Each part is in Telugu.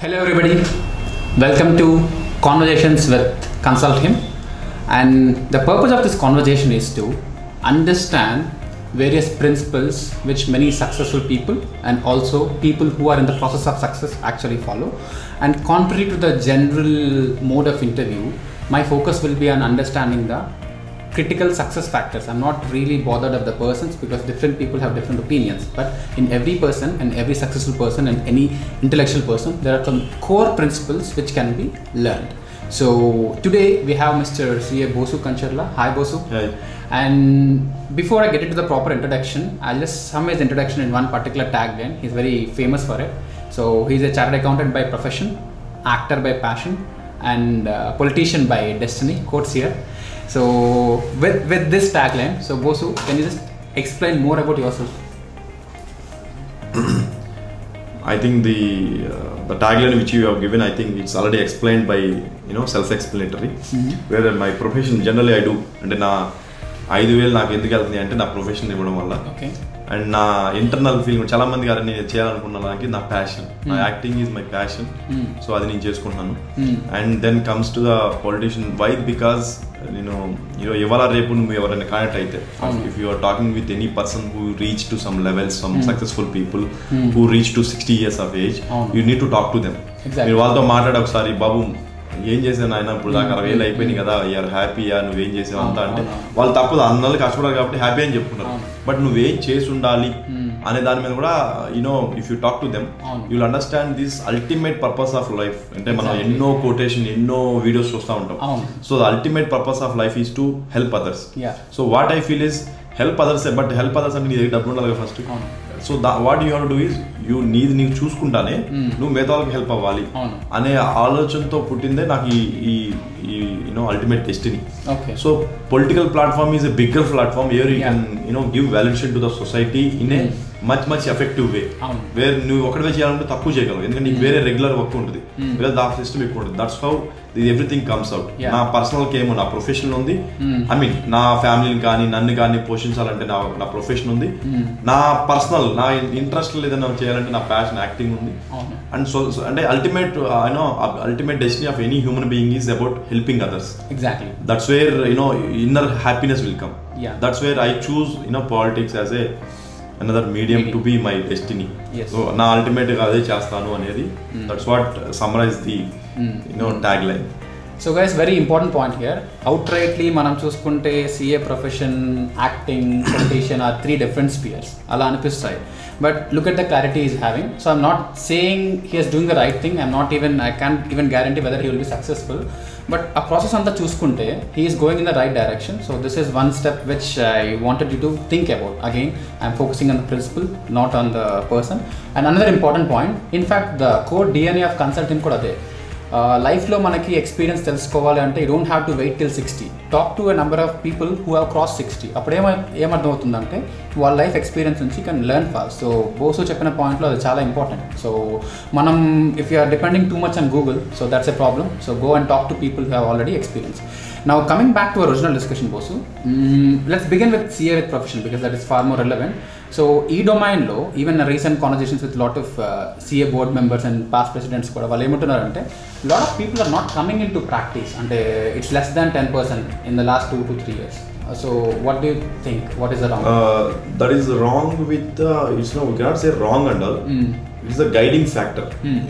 Hello everybody, welcome to Conversations with Consult Him, and the purpose of this conversation is to understand various principles which many successful people and also people who are in the process of success actually follow. And contrary to the general mode of interview, my focus will be on understanding the critical success factors. I'm not really bothered of the persons because different people have different opinions, but in every person and every successful person and any intellectual person, there are some core principles which can be learned. So today we have Mr. CA Bosu Kancharla. Hi Bosu. Hi. And before I get into the proper introduction, I'll just sum his introduction in one particular tagline. He's very famous for it. So he's a chartered accountant by profession, actor by passion, and politician by destiny. Quotes here. So with this tagline, so Bosu, can you just explain more about yourself? I think the tagline which you have given, I think it's already explained by self-explanatory. Where my profession generally I do, and na 5,000 నాకు ఎందుకు వెళ్తుంది అంటే నా ప్రొఫెషన్ ఇవ్వడం వల్ల. Okay. అండ్ నా ఇంటర్నల్ ఫీలింగ్ చాలా మంది గారు నేను చేయాలనుకున్నాను నా ప్యాషన్. నా acting is my passion. So అది నేను చేసుకుంటున్నాను. And then comes to the politician. Why? Because ఇవాళ రేపు నువ్వు ఎవరైనా కనెక్ట్ అయితే, if you are talking with any person who reach to some levels, some successful people who reach to 60 years of age, you need to talk to them. మీరు వాళ్ళతో మాట్లాడే ఒకసారి, బాబు ఏం చేసాను ఆయన ఇప్పుడు దాకా 60,000 అయిపోయినాయి కదా, యూఆర్ హ్యాపీయా, నువ్వేం చేసావు అంతా అంటే వాళ్ళు తప్పదు, అన్నోళ్ళు కష్టపడాలి కాబట్టి హ్యాపీ అని చెప్పుకున్నారు. బట్ నువ్వేం చేసి ఉండాలి అనే దాని మీద కూడా if you talk to them you will understand this ultimate purpose of life. అంటే మనం ఎన్నో కొటేషన్, ఎన్నో వీడియోస్ చూస్తూ ఉంటాం. So the ultimate purpose of life is to help others. So what I feel is help others. But help others అంటే నీ దగ్గర డబ్బులు ఉండాలి first. So what you have to do is నీకు చూసుకుంటానే నువ్వు మిగతా వాళ్ళకి హెల్ప్ అవ్వాలి అనే ఆలోచనతో పుట్టిందే నాకు ఈ ultimate destiny. So political platform is a bigger platform where you can give valuation to the society in a much effective way. Where నువ్వు ఒకటివే చేయాలంటే తక్కువ చేయగలవు, ఎందుకంటే నీకు వేరే రెగ్యులర్ వర్క్ ఉంటుంది, వేరే దా సిస్టమ్ ఎక్కువ ఉంటుంది. That's how everything comes out. నా పర్సనల్ కేమో నా ప్రొఫెషన్ ఉంది, ఐ మీన్ నా ఫ్యామిలీని కానీ నన్ను కానీ పోషించాలంటే నా ప్రొఫెషన్ ఉంది, నా పర్సనల్ నా ఇంట్రెస్ట్ ఏదైనా చేయాలంటే నా ప్యాషన్ యాక్టింగ్ ఉంది. అండ్ సో అంటే ultimate destiny of any human being is about helping others. Exactly. That's where inner happiness will come. That's where I choose politics as another medium to be my destiny. So na ultimate ga ade chestanu anedi. That's what summarize the tagline. So guys, very important point here. Outrightly manam chuskunte CA profession, acting, politician are three different spheres ala anipistayi. But look at the clarity he is having. So I'm not saying he is doing the right thing. I can't even guarantee whether he will be successful. But a process anta chuskunte he is going in the right direction. So this is one step which I wanted you to think about. Again, I'm focusing on the principle, not on the person. And another important point, in fact the core DNA of consulting kuda ade. లైఫ్లో మనకి ఎక్స్పీరియన్స్ తెలుసుకోవాలి అంటే you don't have to wait till 60. Talk to a number of people who have cross 60. అప్పుడు ఏమర్థం అవుతుందంటే వాళ్ళ లైఫ్ ఎక్స్పీరియన్స్ నుంచి can learn fast. So Bose చెప్పిన పాయింట్లో అది చాలా ఇంపార్టెంట్. సో మనం if you are depending too much on Google, so that's a problem. So go and talk to people who have already experience. Now coming back to our original discussion, Bosu, let's begin with CA with profession because that is far more relevant. So e-domain lo, even recent conversations with lot of CA board members and past presidents kuda vallu emuntunarante lot of people are not coming into practice and it's less than 10% in the last 2 to 3 years. So what do you think? What is the wrong? That is wrong with we cannot say wrong and all. It's the guiding factor.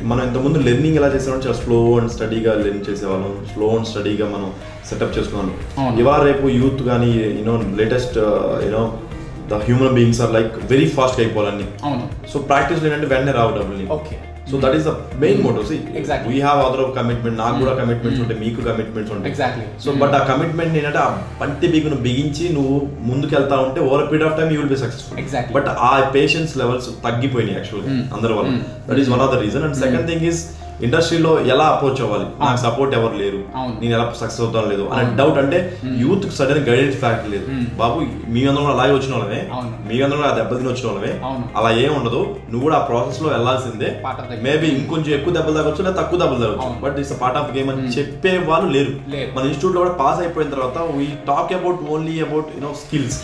మనం ఇంతకుముందు లెర్నింగ్ ఎలా చేసేవాళ్ళం, చాలా స్లో అండ్ స్టడీగా లెర్న్ చేసేవాళ్ళం, స్లో అండ్ స్టడీగా మనం సెటప్ చేసుకున్నాం. ఇవాళ రేపు యూత్ కానీ latest the human beings are like very fast అయిపోవాలని. సో ప్రాక్టీస్ ఏంటంటే వెంటనే రావు డబ్బుల్ని. So that is the main motto. We have other commitment, నాకు కూడా కమిట్మెంట్స్ ఉంటాయి, మీకు కమిట్మెంట్స్ ఉంటాయి. సో బట్ ఆ కమిట్మెంట్ ఏంటంటే ఆ పంటి బిగును బిగించి నువ్వు ముందుకు వెళ్తా ఉంటే over period of time you will be successful. But ఆ పేషెన్స్ లెవెల్స్ తగ్గిపోయినాయి యాక్చువల్గా అందరి వల్ల. That is one of the reason. And second thing is ఇండస్ట్రీలో ఎలా అప్రోచ్ అవ్వాలి, నాకు సపోర్ట్ ఎవరు లేరు, నేను ఎలా సక్సెస్ అవుతాను లేదు అనే డౌట్. అంటే యూత్ సడన్ గైడెన్స్ ఫ్యాక్టర్ లేదు. బాబు మీ అందరూ అలాగే వచ్చిన వాళ్ళమే, మీ అందరూ ఆ దెబ్బతిని వచ్చిన వాళ్ళమే, అలా ఏం ఉండదు, నువ్వు కూడా ఆ ప్రాసెస్ లో వెళ్లాల్సిందే. మేబీ ఇంకొంచెం ఎక్కువ దెబ్బలు తగ్గొచ్చు లేదా తక్కువ దెబ్బలు తగ్గొచ్చు, but it's part of game అని చెప్పే వాళ్ళు లేరు. మన ఇన్స్టిట్యూట్ లో కూడా పాస్ అయిపోయిన తర్వాత we talk about only about skills,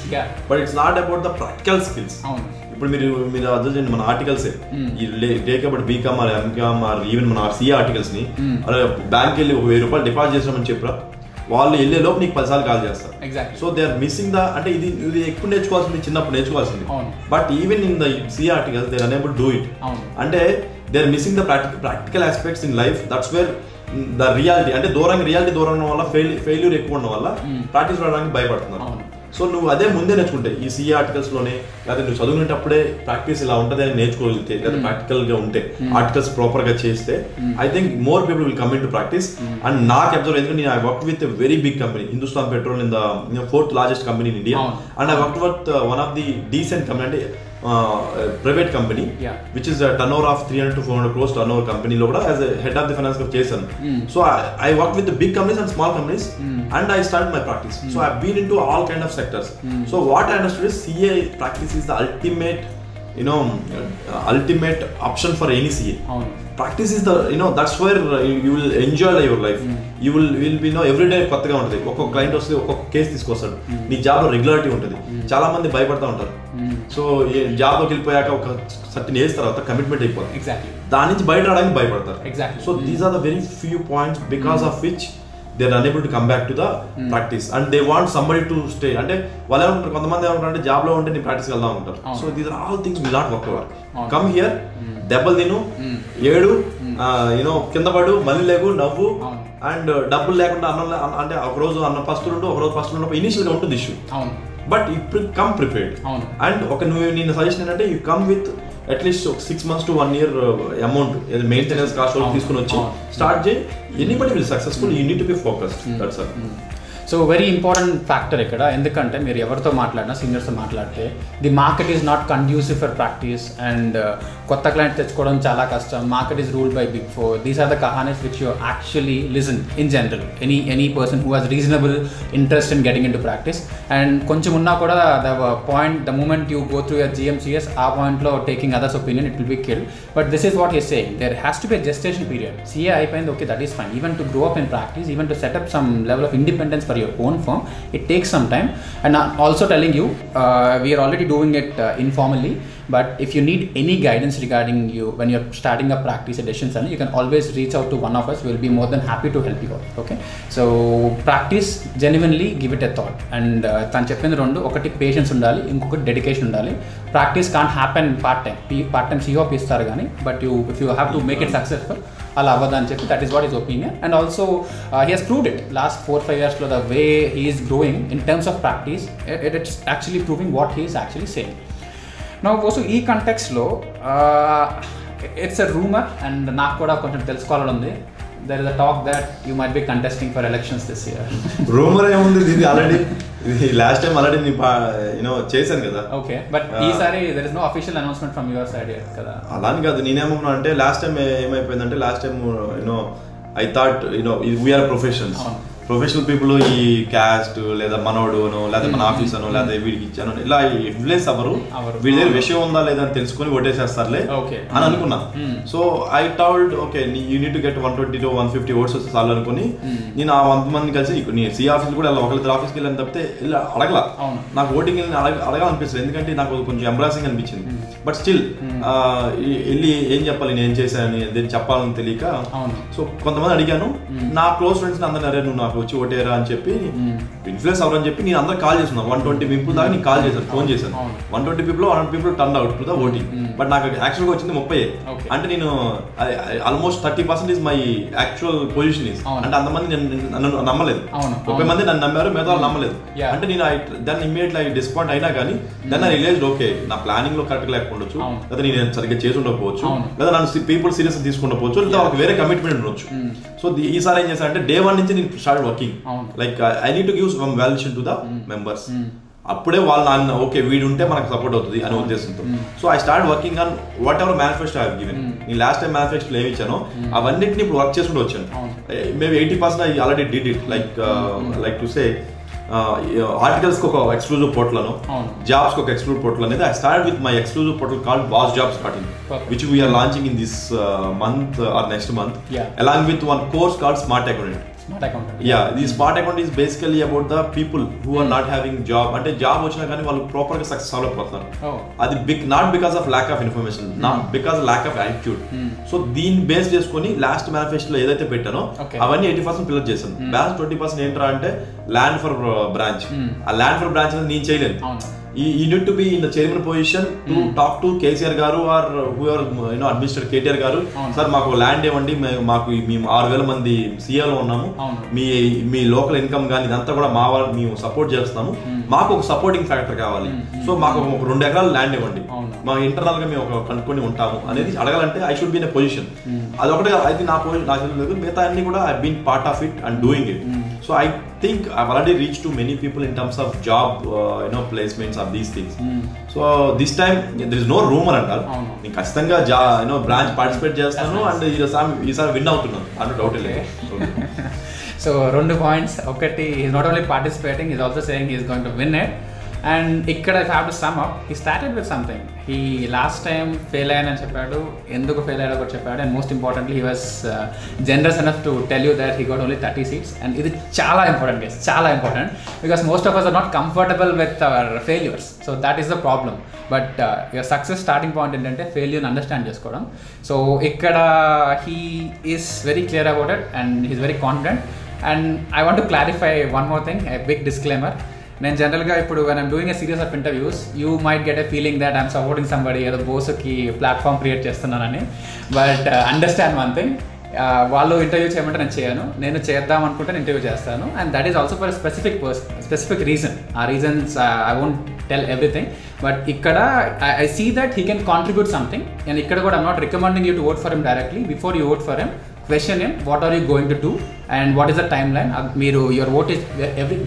but it's not about the practical skills. ఇప్పుడు మీరు అర్థం చేయండి, మన ఆర్టికల్సే take about BCom or MCom or even మన నా సిఏ ఆర్టికల్స్ ని బ్యాంక్ వెళ్ళి ₹1000 డిపాజిట్ చేసామని చెప్పరా, వాళ్ళు వెళ్ళే లోపు నీకు 10 సార్లు కాల్ చేస్తారు. సో దే ఆర్ మిస్సింగ్ అంటే ఇది ఎక్కువ నేర్చుకోవాల్సింది, చిన్నప్పుడు నేర్చుకోవాల్సింది. But even in the CA articles they are unable do it. అంటే they are missing the practical aspects in life. That's where the reality, అంటే రియాలిటీ దూరం ఉండడం వల్ల ఫెయిల్యూర్ ఎక్కువ ఉండడం వల్ల ప్రాక్టీస్ రావడానికి భయపడుతున్నారు. సో నువ్వు అదే ముందే నేర్చుకుంటే ఈ సిఏ ఆర్టికల్స్ లోనే, లేదా నువ్వు చదువుకునేటప్పుడే ప్రాక్టీస్ ఇలా ఉంటుంది అని నేర్చుకోగలిగితే, లేదా ప్రాక్టికల్ గా ఉంటే ఆర్టికల్స్ ప్రాపర్ గా చేస్తే I think more people will come in to practice. And నాకు అబ్జర్వ్, ఎందుకంటే నేను I work with a very big company, Hindustan Petrol in the 4th largest company in India, and I worked with one of the decent company, అంటే private company which is turn over of 300 to 400 crores turn కంపెనీలో కూడా as head of the finance చేశాను. So I work with big companies and small companies and I start my practice. So I been in to all kind of sectors. So what I understood is CA practice is the ultimate option for any CA. Practice is the, that's where you will enjoy your life. You will be every day కొత్తగా ఉంటుంది. ఒక్కొక్క క్లయింట్ వస్తే ఒక్కొక్క కేసు తీసుకొస్తాడు. నీ జాబ్ లో రెగ్యులారిటీ ఉంటుంది. చాలా మంది భయపడతా ఉంటారు. సో జాబ్ లోకి వెళ్ళిపోయాక ఒక సర్టెన్ ఏజ్ తర్వాత కమిట్మెంట్ అయిపోతుంది. దాని నుంచి బయట రావడానికి భయపడతారు. So these are the very few points because of which they are unable to come back to the practice, and they want somebody to stay. అంటే వాళ్ళు ఏమంటారు, కొంతమంది ఏమంటారు జాబ్ లో ఉంటే నీ ప్రాక్టీస్ వెళ్దాం ఉంటారు. So these are all things will not work out. Come here, దెబ్బలు తిను, ఏడు, కింద పడు, మళ్ళీ లేకు, నవ్వు, అండ్ డబ్బులు లేకుండా అంటే ఒక రోజు పస్తులుండు, ఒక రోజు పస్తులు ఇనిషియల్ గా ఉంటుంది ఇష్యూ. బట్ ఇప్పుడు కమ్ ప్రిపేర్డ్. అండ్ నేను సజెషన్ ఏంటంటే you come with at least 6 months to 1 year amount maintenance cost తీసుకుని వచ్చి స్టార్ట్ చేయి. Anybody will successful. You need to be focused. That's all. So very important factor ఇక్కడ, ఎందుకంటే మీరు ఎవరితో మాట్లాడినా, సీనియర్స్తో మాట్లాడితే the market is not conducive for practice, and కొత్త క్లయింట్ తెచ్చుకోవడం చాలా కష్టం. Market is ruled by Big 4. These are the kahanis which you actually listen in general. Any person who has reasonable interest in getting in to practice. And కొంచెం ఉన్నా కూడా the moment you go through your GMCS, ఆ పాయింట్లో taking others opinion, it will be killed. But this is what is saying, there has to be gestation period. CA అయిపోయింది, okay, that is fine. Even to grow up in practice, even to setup some level of independence for your own firm, it takes some time. And I'm also telling you, we are already doing it informally, but if you need any guidance regarding you when you're starting a practice editions, you can always reach out to one of us. We'll be more than happy to help you out. Okay, so practice, genuinely give it a thought. And tan cheppinది rendu, okati patience undali, inkokati dedication undali. Practice can't happen part time COP istaru gaani, but if you have to make it successful, అలా అవ్వదని చెప్పి, that is what is opinion. And also he has proved it last 4-5 yearsలో, the way he is growing in terms of practice, it's actually proving what he is actually saying. Now boss, ఈ కంటెక్స్లో ఇట్స్ ఎ రూమర్, అండ్ నాకు కూడా కొంచెం తెలుసుకోవాలని ఉంది. There is a talk that you might be contesting for elections this year. Rumor ఏముంది, ఇది ఆల్రెడీ లాస్ట్ టైం ఆల్రెడీ చేశాను కదా. ఓకే, బట్ ఈసారి there is no official announcement from your side yet కదా. అలాని కాదు, నేనేమన్నా అంటే లాస్ట్ టైం ఏమైపోయిందంటే, last time I thought we are professional people ఈ క్యాస్ట్ లేదా మనోడును లేదా మన ఆఫీస్ అను లేదా వీడికి ఇచ్చాను ఇలా ఇన్ఫ్లుయెన్స్ అవ్వరు, వీడి దగ్గర విషయం ఉందా లేదా అని తెలుసుకొని ఓటేసేస్తారులే అని అనుకున్నా. So I told okay, you need to get 120 to 150 votes వస్తే చాలు అనుకుని నేను ఆ 100 మంది కలిసి నీ సి ఆఫీస్ కూడా ఒకళ్ళిద్దరు ఆఫీస్కి వెళ్ళని తప్పితే అడగలా. నాకు ఓటింగ్ వెళ్ళి అడగాలనిపిస్తుంది, ఎందుకంటే నాకు కొంచెం ఎంబ్రాసింగ్ అనిపించింది. బట్ స్టిల్ వెళ్ళి ఏం చెప్పాలి, నేను ఏం చేశాను దేని చెప్పాలని తెలియక, సో కొంతమంది అడిగాను. నా క్లోజ్ ఫ్రెండ్స్ అందరినీ అరే నువ్వు నాకు వచ్చి ఓటేరా అని చెప్పి ఇన్ఫ్లుయెన్స్ అవ్వరని చెప్పి నేను అందరూ కాల్ చేస్తున్నాను. 120 people దాకా నేను కాల్ చేశాను, ఫోన్ చేశాను. 120 people 100 people turn out to the voting. But నాకు యాక్చువల్ గా వచ్చింది 30. అంటే నేను almost 30% is my actual position is. అంటే అంతమంది నన్ను నమ్మలేదు, 30 మంది నన్ను నమ్మారు, మిగతా వాళ్ళు నమ్మలేదు. అంటే నేను దాన్ని ఇమీడియట్లీ డిస్పాయింట్ అయినా కానీ దాన్ని ఐ రియలైజ్డ్ ఓకే, నా ప్లానింగ్ లో కరెక్ట్ లేకపోవచ్చు, లేదా నేను సరిగ్గా చేసి ఉండకపోవచ్చు, లేదా నన్ను పీపుల్ సీరియస్ తీసుకుండకపోవచ్చు, లేదా వాళ్ళకి వేరే కమిట్మెంట్ ఉండొచ్చు. సో ఈసారి ఏం చేశాను అంటే, డే 1 నుంచి నేను start working like I need to give some valuation to the members. అప్పుడే వాళ్ళు ఓకే వీడు ఉంటే మనకు సపోర్ట్ అవుతుంది అనే ఉద్దేశంతో. So I start working on what ever manifesto I have given. నేను లాస్ట్ టైం మేనిఫెస్టోలో ఏమి ఇచ్చానో అవన్నింటినీ ఇప్పుడు వర్క్ చేసుకుంటూ వచ్చాను. Maybe 80% I already did it. Like to say articles కి ఒక ఎక్స్క్లూజివ్ పోర్టల్ అను, జాబ్స్ కి ఒక ఎక్స్క్లూజివ్ పోర్టల్ అనేది. I start with my exclusive portal called boss job starting, which we are launching in this month or next month, along with one course called Smart Accountant. Smart accountant. The smart account is basically about the people who are not having job. అంటే జాబ్ వచ్చినా కానీ వాళ్ళు ప్రాపర్ గా సక్సెస్ అవ్వలేకపోతున్నారు. అది not because of lack of information, not because lack of attitude. So దీన్ని బేస్ చేసుకుని లాస్ట్ మేనిఫెస్టోలో ఏదైతే పెట్టానో అవన్నీ 80% ఫిల్అప్ చేశాను. బ్యాలెన్స్ 20% ఏంట్రా అంటే ల్యాండ్ ఫర్ బ్రాంచ్. ఆ ల్యాండ్ ఫర్ బ్రాంచ్ నేను చేయలేను. You need to be in the chairman position to talk to KCR garu or whoever administrator KTR garu. Sir, మాకు ల్యాండ్ ఇవ్వండి, మాకు మేము 6,000 మంది సీఏలో ఉన్నాము, మీ లోకల్ ఇన్కమ్ కానీ ఇదంతా కూడా మా వాళ్ళు మేము సపోర్ట్ చేస్తున్నాము, మాకు ఒక సపోర్టింగ్ ఫ్యాక్టర్ కావాలి, సో మాకు ఒక 2 ఎకరాలు ల్యాండ్ ఇవ్వండి, మా ఇంటర్నల్ గా మేము ఒక కనుక్కొని ఉంటాము అనేది అడగాలంటే I should be in a position. అదొకటి అయితే నా పొజిషన్ నాకు లేదు. మిగతా అన్ని కూడా I been part of it and doing it. So I think I've already reached to many people in terms of job, placements of these things. So this time there is no rumor at all. నేను ఖచ్చితంగా బ్రాంచ్ పార్టిసిపేట్ చేస్తాను అండ్ ఈసారి విన్ అవుతున్నాను, అండ్ డౌట్ లేదు. So 2 points. ఒకటి, is not only participating, is also saying is going to win it. And ఇక్కడ if have to sum up, he started with something. He last time fail అయ్యానని చెప్పాడు, ఎందుకు ఫెయిల్ అయ్యాడో కూడా చెప్పాడు. And most importantly he was generous enough to tell you that he got only 30 seats. అండ్ ఇది చాలా ఇంపార్టెంట్ గైస్, చాలా important, because most of us are not comfortable with our failures. So that is the problem. But your success starting point ఏంటంటే ఫెయిల్యూర్ని అండర్స్టాండ్ చేసుకోవడం. సో ఇక్కడ he is very clear about it and he's very confident. And I want to clarify one more thing, a big disclaimer. నేను జనరల్గా ఇప్పుడు when I'm doing a series of interviews, you might get a feeling that I'm supporting somebody, ఏదో బోసుకి ప్లాట్ఫామ్ క్రియేట్ చేస్తున్నానని. బట్ అండర్స్టాండ్ వన్ థింగ్, వాళ్ళు ఇంటర్వ్యూ చేయమంటే నేను చేయను, నేను చేద్దాం అనుకుంటే నేను ఇంటర్వ్యూ చేస్తాను. And that is also for specific reason. ఆ reasons I won't tell everything, but ఇక్కడ I see that he can contribute something. And ఇక్కడ కూడా I'm not recommending you to vote for him directly. Before you vote for him, question him, what are you going to do and what is the timeline. Meeru, your vote is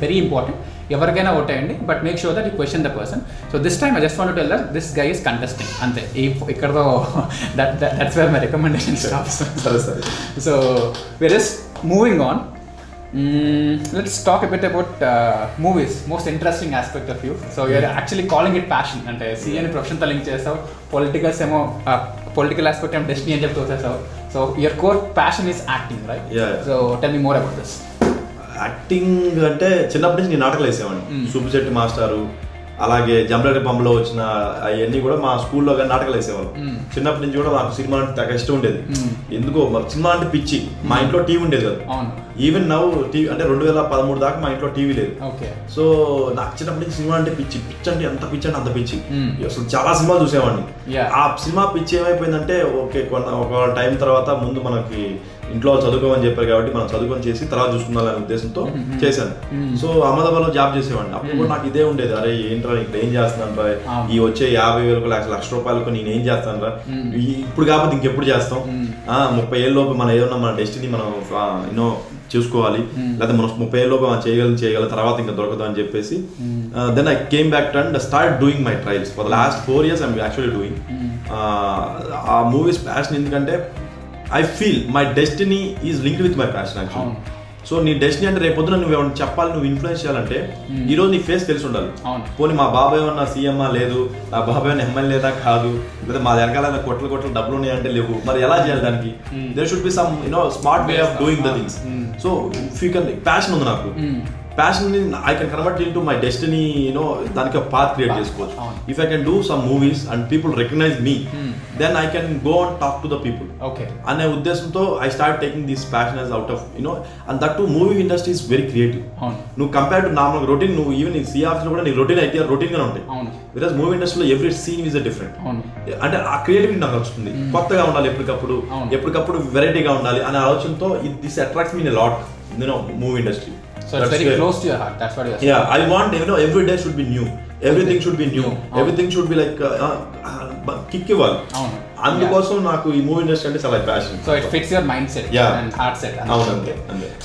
very important. ఎవరికైనా ఓట్ అయ్యండి, but make sure that you question the person. So this time I just want to tell that this guy is contesting, అంతే. ఇక్కడతో that's where my recommendation stops. So we're just moving on. Let's talk a bit about movies, most interesting aspect of you. So you're actually calling it passion. అంటే CA ని ప్రొఫెషన్తో లింక్ చేస్తావు, పొలిటికల్స్ ఏమో పొలిటికల్ ఆస్పెక్ట్ ఏమో డెస్టినీ అని చెప్పి తోసేస్తావు. So your core passion is acting, right? So tell me more about this. Acting అంటే చిన్నప్పటి నుంచి నేను నాటకాలు వేసేవాడిని. సుబ్బిశెట్టి మాస్టారు, అలాగే జంబలగడ్డ పంపలో వచ్చిన అవన్నీ కూడా మా స్కూల్లో కానీ నాటకాలు వేసేవాళ్ళు. చిన్నప్పటి నుంచి కూడా నాకు సినిమా అంటే నాకు ఇష్టం ఉండేది. ఎందుకో మరి సినిమా అంటే పిచ్చి. మా ఇంట్లో టీవీ ఉండేది కదా, ఈవెన్ నౌ టీవీ అంటే 2013 దాకా మా ఇంట్లో టీవీ లేదు. సో నాకు చిన్నప్పటి నుంచి సినిమా అంటే పిచ్చి అంటే ఎంత పిచ్చి అంటే అంత పిచ్చి. అసలు చాలా సినిమాలు చూసేవాడిని. ఆ సినిమా పిచ్చి ఏమైపోయిందంటే ఓకే ఒక టైం తర్వాత ముందు మనకి ఇంట్లో చదువుకోమని చెప్పారు కాబట్టి మనం చదువుకొని చేసి తర్వాత చూసుకుందాం ఉద్దేశంతో చేశాను. సో అహ్మదాబాద్లో జాబ్ చేసేవాడిని. అప్పుడు కూడా నాకు ఇదే ఉండేది, అరే ఏంట్రా ఇక్కడ ఏం చేస్తున్నాను రా, ఈ వచ్చే 50,000 లక్ష రూపాయలకు నేను ఏం చేస్తాను రా, ఇప్పుడు కాకపోతే ఇంకెప్పుడు చేస్తాం, 30 ఏళ్ళ లోపు మనం ఏదన్నా మన డెస్టినీ మనం ఎన్నో చూసుకోవాలి, లేకపోతే మనం 30 ఏళ్ళ లోపు మనం చేయగల తర్వాత ఇంకా దొరకదు అని చెప్పేసి then I came back and start doing my trials. For the last 4 years I'm actually doing ఆ మూవీస్ ప్యాషన్. ఎందుకంటే I feel my destiny is linked with my passion actually. So నీ డెస్టినీ అంటే రేపు పొద్దున నువ్వు ఏమన్నా చెప్పాలి, నువ్వు ఇన్ఫ్లుయెన్స్ చేయాలంటే ఈ రోజు నీ ఫేస్ తెలిసి ఉండాలి. పోనీ మా బాబాయ్ ఏమన్నా సీఎంఆ లేదు, నా బాబాయ్ ఏమన్నా ఎమ్మెల్యేదా కాదు, లేదా మా వెనకాల కోట్ల డబ్బులు ఉన్నాయంటే లేవు, మరి ఎలా చేయాలి దానికి? There should be some smart way of doing the things. So if you can, passion ఉంది నాకు, passion I can convert into my destiny, దానికి ఒక పాత్ క్రియేట్ చేసుకోవచ్చు. If I can do some movies and people recognise me, then I can go and talk to the people అనే ఉద్దేశంతో I start taking this passion as out of and that to movie industry is very creative. నువ్వు కంపేర్ టు నార్మల్ రొటీన్, నువ్వు ఈవెన్ ఈ సిఆర్స్ లో కూడా నీకు రొటీన్ అయితే రొటీన్ గానే ఉంటాయి. బికాస్ మూవీ ఇండస్ట్రీలో ఎవ్రీ సీన్ ఈజ్ డిఫరెంట్. అంటే ఆ క్రియేటివిటీ నాకు వస్తుంది, కొత్తగా ఉండాలి, ఎప్పటికప్పుడు వెరైటీగా ఉండాలి అనే ఆలోచనతో this attracts me a lot movie industry. So it's very close to your heart. That's what you're saying. Yeah, I want every day should be new. Everything should be new. Everything should be like kick ఇవ్వాలి. అందుకోసం నాకు ఈ మూవీ ఇండస్ట్రీ అంటే చాలా passion. So it fits your mind set and heart set.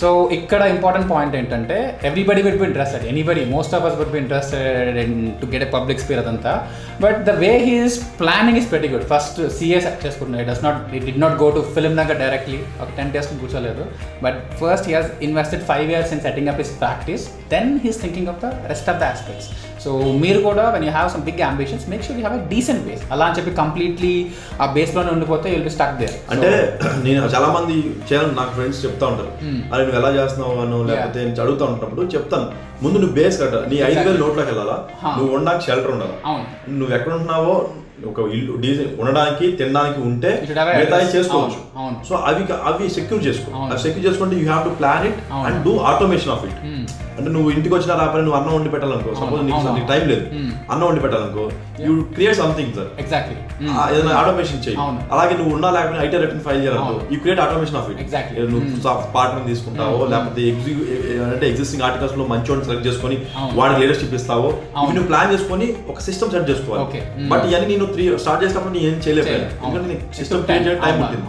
So ఇక్కడ ఇంపార్టెంట్ పాయింట్ ఏంటంటే everybody will be interested, anybody, most of us would be interested in to get a public speaker అదంతా. But the way he is planning is very good. First CA చేసుకుంటున్నాడు, he did not go to film nagar directly, ఒక 10 days కూర్చోలేదు. But first he has invested 5 years in setting up his practice, then he is thinking of the rest of the aspects. So మీరు కూడా when you have some big ambitions make sure you have a decent base. అలా అని చెప్పి కంప్లీట్లీ ఆ బేస్లోనే ఉండిపోతే విల్ బి స్టక్ దేర్. అంటే నేను చాలా మంది చేయాలని నాకు ఫ్రెండ్స్ చెప్తా ఉంటారు, అరే నువ్వు ఎలా చేస్తున్నావు అను లేకపోతే అడుగుతా ఉంటున్నప్పుడు చెప్తాను, ముందు నువ్వు బేస్ కట్ట, నీ 5,000 నోట్లోకి వెళ్ళాలా, నువ్వు ఉండడానికి షెల్టర్ ఉండాలి, నువ్వు ఎక్కడ ఉంటున్నావో ఒక ఇల్లు ఉండడానికి తినడానికి ఉంటే మిగతా చేసుకోవచ్చు. సో అవి సెక్యూర్ చేసుకో, అవి సెక్యూర్ చేసుకుంటే you have to plan it and do automation of it. అంటే నువ్వు ఇంటికి వచ్చినా రాపని నువ్వు అన్నం వండి పెట్టాలనుకో, సపోజ్ నీకు టైం లేదు అన్నం వండి పెట్టాలనుకో, యూ క్రియేట్ సంథింగ్ సార్, ఏదైనా ఆటోమేషన్ చేయి. అలాగే నువ్వు ఉన్నా లేకపోతే ఐటీ రిటర్న్ ఫైల్ చేయాలనుకో, you create automation of it. నువ్వు పార్ట్నర్ తీసుకుంటావో లేకపోతే అంటే ఎగ్జిస్టింగ్ ఆర్టికల్స్ లో మంచి వాడిని సెలెక్ట్ చేసుకొని వాడికి లీడర్షిప్ ఇస్తావో, ఇవి నువ్వు ప్లాన్ చేసుకొని ఒక సిస్టమ్ సెట్ చేసుకోవాలి. బట్ ఇవన్నీ నేను స్టార్ట్ చేసినప్పుడు నేను ఏం చేయలేకపోయాను, ఎందుకంటే సిస్టమ్ క్రియేట్ చేయడం టైం ఉంటుంది.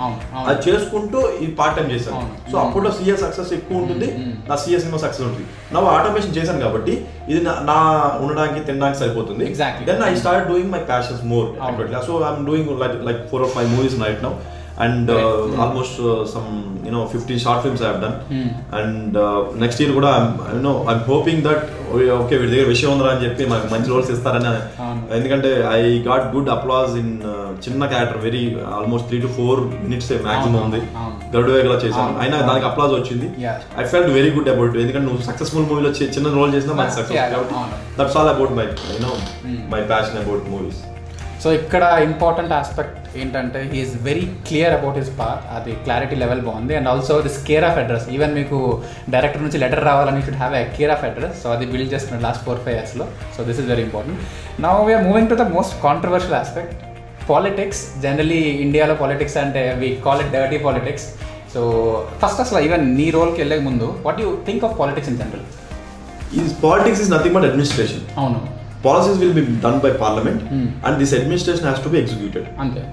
అది చేసుకుంటూ ఈ పార్ట్ టైం చేశాను. సో అప్పుడు సిఎస్ సక్సెస్ ఎక్కువ ఉంటుంది, నా సిఎస్ ఏమో సక్సెస్ ఉంటుంది. నా ఆటోమేషన్ చేశాను కాబట్టి ఇది నా ఉండడానికి తినడానికి సరిపోతుంది. Then I start doing my passions more. So I'm doing like 4 or 5 movies right now. And almost some 15 short films I have done. And next year kuda I'm hoping that okay వీడి దగ్గర విషయం ఉందరా అని చెప్పి మనకు మంచి రోల్స్ ఇస్తారని. ఎందుకంటే I got good applause in చిన్న character, very almost 3 to 4 minutes maximum ఉంది, గరుడువేగలా చేశాను, అయినా దానికి అప్లాజ్ వచ్చింది. I felt very good about it, ఎందుకంటే నువ్వు సక్సెస్ఫుల్ మూవీలో చిన్న రోల్ చేసినా మంచి success. That's all about my passion about movies. So ఇక్కడ ఇంపార్టెంట్ ఆస్పెక్ట్ ఏంటంటే he is very clear about his part, అది క్లారిటీ లెవెల్ బాగుంది. And also this care of address, even మీకు డైరెక్టర్ నుంచి లెటర్ రావాలని should have a care of address. So అది బిల్డ్ చేస్తున్నాడు లాస్ట్ 4-5 yearsలో. So this is very important. Now we are moving to the most controversial aspect, politics. Generally ఇండియాలో పాలిటిక్స్ అంటే we call it dirty politics. So first అసలు ఈవెన్ నీ రోల్కి వెళ్ళే ముందు what you think of politics in general? Politics is nothing but administration. అవును. Policies will be done by parliament and this administration has to be executed.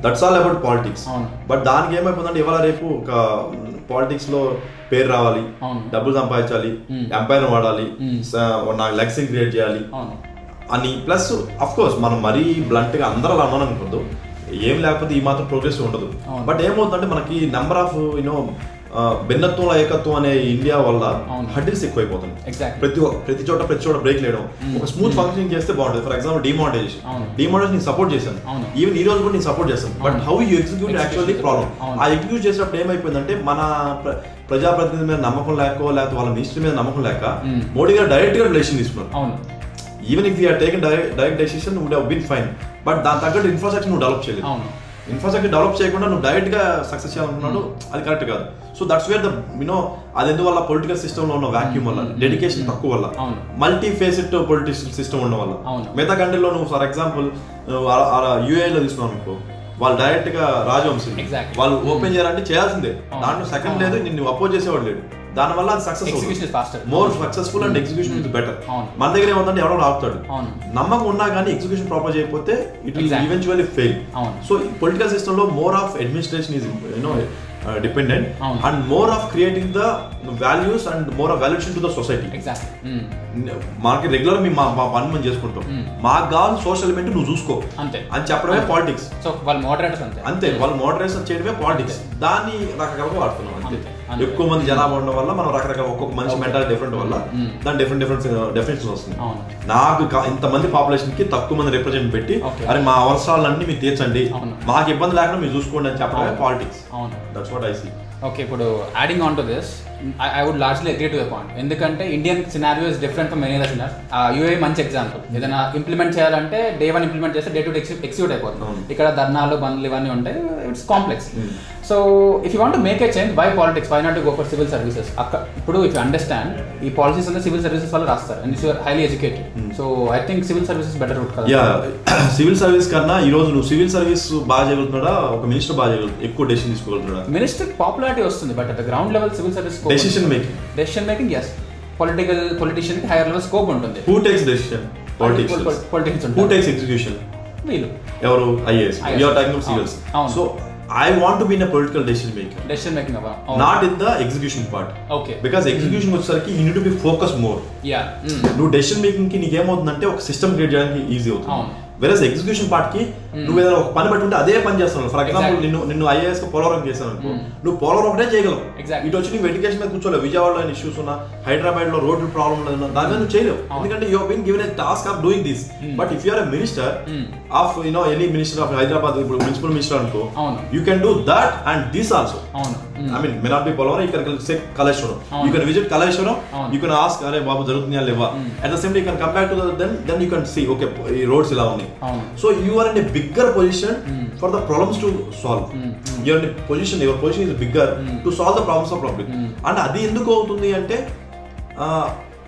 That's all about politics. But దానికి ఏమైపోతుందంటే ఇవాళ రేపు ఒక పాలిటిక్స్ లో పేరు రావాలి, డబ్బులు సంపాదించాలి, ఎంపైర్ వాడాలి, నాకు లెగసీ క్రియేట్ చేయాలి అని. ప్లస్ అఫ్ కోర్స్ మనం మరీ బ్లంట్ గా అందరూ అలా అనుకోవద్దు, ఏం లేకపోతే ఈ మాత్రం ప్రోగ్రెస్ ఉండదు. బట్ ఏమవుతుందంటే మనకి నెంబర్ ఆఫ్ భిన్నత్వంలో ఏకత్వం అనే ఇండియా వల్ల హడ్డిల్స్ ఎక్కువైపోతుంది. ప్రతి చోట బ్రేక్ లేయడం, ఒక స్మూత్ ఫంక్షనింగ్ చేస్తే బాగుంటుంది. ఫర్ ఎగ్జాంపుల్ డిమానిటైజేషన్ నేను సపోర్ట్ చేశాను, ఈవెన్ ఈ రోజు కూడా నేను సపోర్ట్ చేస్తాను. But how you execute actually problem. ఆ ఎగ్జిక్యూట్ చేసినప్పుడు ఏమైపోయిందంటే మన ప్రజాప్రతినిధి మీద నమ్మకం లేకపోతే వాళ్ళ మినిస్టర్ మీద నమ్మకం లేక మోడీ గారు డైరెక్ట్ గా డెసిషన్ తీసుకున్నారు. Even if you have taken direct decision would have been fine, but దాని తగ్గట్టు ఇన్ఫ్రాస్ట్రక్చర్ నువ్వు డెవలప్ చేయలేదు. ఇన్ఫ్రాస్ట్రక్చర్ డెవలప్ చేయకుండా నువ్వు డైరెక్ట్ గా సక్సెస్ చేయాలనుకున్నాడు, అది కరెక్ట్ కాదు. సో దట్స్ వేర్ అది ఎందువల్ల పొలిటికల్ సిస్టమ్ లో ఉన్న వాక్యూమ్ వల్ల, డెడికేషన్ తక్కువ వల్ల, మల్టీ ఫేసెడ్ పొలిటికల్ సిస్టమ్ ఉండడం వల్ల. మిగతా కంట్రీలో నువ్వు ఫర్ ఎగ్జాంపుల్ యూఏ లో తీసుకున్నావు అనుకో, వాళ్ళు డైరెక్ట్ గా రాజవంశీ వాళ్ళు ఓపెన్ చేయాలంటే చేయాల్సిందే, దాంట్లో సెకండ్ లేదు, నిన్ను అపోజ్ చేసేవాడు లేడు. దానివల్ల అది success more successful and execution is better. మన దగ్గర ఏమవుతుందంటే ఎవరో ఆపుతాడు, నమ్మకం ఉన్నా కానీ ఎగ్జిక్యూషన్ ప్రాపర్ చేయకపోతే it will eventually fail. So political system లో more of administration is dependent and more of creating the values and more of valuation to the society. మనకి రెగ్యులర్ మీ పని మనం చేసుకుంటాం, మాకు కావాలి సోషల్ ఎలిమెంట్ నువ్వు చూసుకో అంతే అని చెప్పడమే పాలిటిక్స్. సో వాళ్ళు మోడరేటర్స్ అంతే, వాళ్ళు మోడరేషన్ చేయడమే పాలిటిక్స్. దాన్ని రకరకాలుగా వాడుతున్నాం అంతే. ఎక్కువ మంది జనాభా ఉండడం వల్ల మనం రకరకాల ఒక్కొక్క మనిషి మెంటాలిటీ డిఫరెంట్ వల్ల దాని డిఫరెంట్ డెఫినేషన్ వస్తుంది. నాకు ఇంతమంది పాపులేషన్ కి తక్కువ మంది రిప్రజెంట్ పెట్టి అరే మా అవసరాలన్నీ మీరు తీర్చండి, మాకు ఇబ్బంది లేకుండా మీరు చూసుకోండి అని చెప్పడమే politics. That's what I see. Okay, ఇప్పుడు adding on to this I would largely agree to the point. ఎందుకంటే Indian scenario is different from many other scenarios. UAE మంచి ఎగ్జాంపుల్. ఏదైనా ఇంప్లిమెంట్ చేయాలంటే డే 1 ఇంప్లిమెంట్ చేస్తే డే 2 ఎక్సిక్యూట్ అయిపోతుంది. ఇక్కడ ధర్నాలు బండ్లు ఇవన్నీ ఉంటాయి, it's complex. So if you want to make a change, why politics, why not to go for civil services? ఇప్పుడు ఇఫ్ యూ అండర్స్టాండ్ ఈ పాలసీస్ అంతా సివిల్ సర్వీసెస్ వాళ్ళు రాస్తారు and you are highly educated. So I think civil services better route కదా. సివిల్ సర్వీస్ కన్నా ఈ రోజు నువ్వు సివిల్ సర్వీస్ బాగా చేయగలుగుతున్నాడా, ఒక మినిస్టర్ బాగా చేయగలుగుతాడు, ఎక్కువ డెసిషన్ తీసుకోగలుగుతున్నాడా? మినిస్టర్ పాపులారిటీ వస్తుంది, but at the ground level civil service decision making yes, politician కి హైయర్ లెవెల్ స్కోప్ ఉంటుంది. who takes decision? politicians. who takes execution? వీళ్ళు ఎవరు? IAS. we are talking about civils. So I want to be in a political decision making not in the execution part. Okay, because execution వచ్చేసరికి you need to be focused more. నువ్వు డెసిషన్ మేకింగ్ కి నీకు ఏమవుతుందంటే ఒక సిస్టమ్ క్రియేట్ చేయడానికి ఈజీ అవుతుంది. వెరస్ ఎగ్జిక్యూషన్ పార్ట్ కి నువ్వు ఏదైనా ఒక పని పట్టుకుంటే అదే పని చేస్తున్నావు. ఫర్ ఎగ్జాంపుల్ నిన్ను IAS కి పోలవరం చేశాను అనుకో, నువ్వు పోలవరం ఒకటే చేయగలవు. ఇటు వచ్చి నువ్వు ఎడ్యుకేషన్ మీద కూర్చోలేవు. విజయవాడలో ఇష్యూస్ ఉన్నా, హైదరాబాద్ లో రోడ్డు ప్రాబ్లం ఉండదు, దాని మీద నువ్వు చేయలేవు. ఎందుకంటే you have been given a task of doing this. But if you are a minister of any minister of Hyderabad, ఇప్పుడు మున్సిపల్ మినిస్టర్ అనుకో, you can do that and this also. I mean, may not be Polavaram, you can say Kaleshwaram. You can visit Kaleshwaram, you can ask, "Are babu jarugutundiya leva?" At the same time, you can come back to then you can see, okay, roads ila undi. So you are in a bigger position for the problems to solve. You are in a position, your position is bigger to solve the problems of public. And adi enduku avutundi ante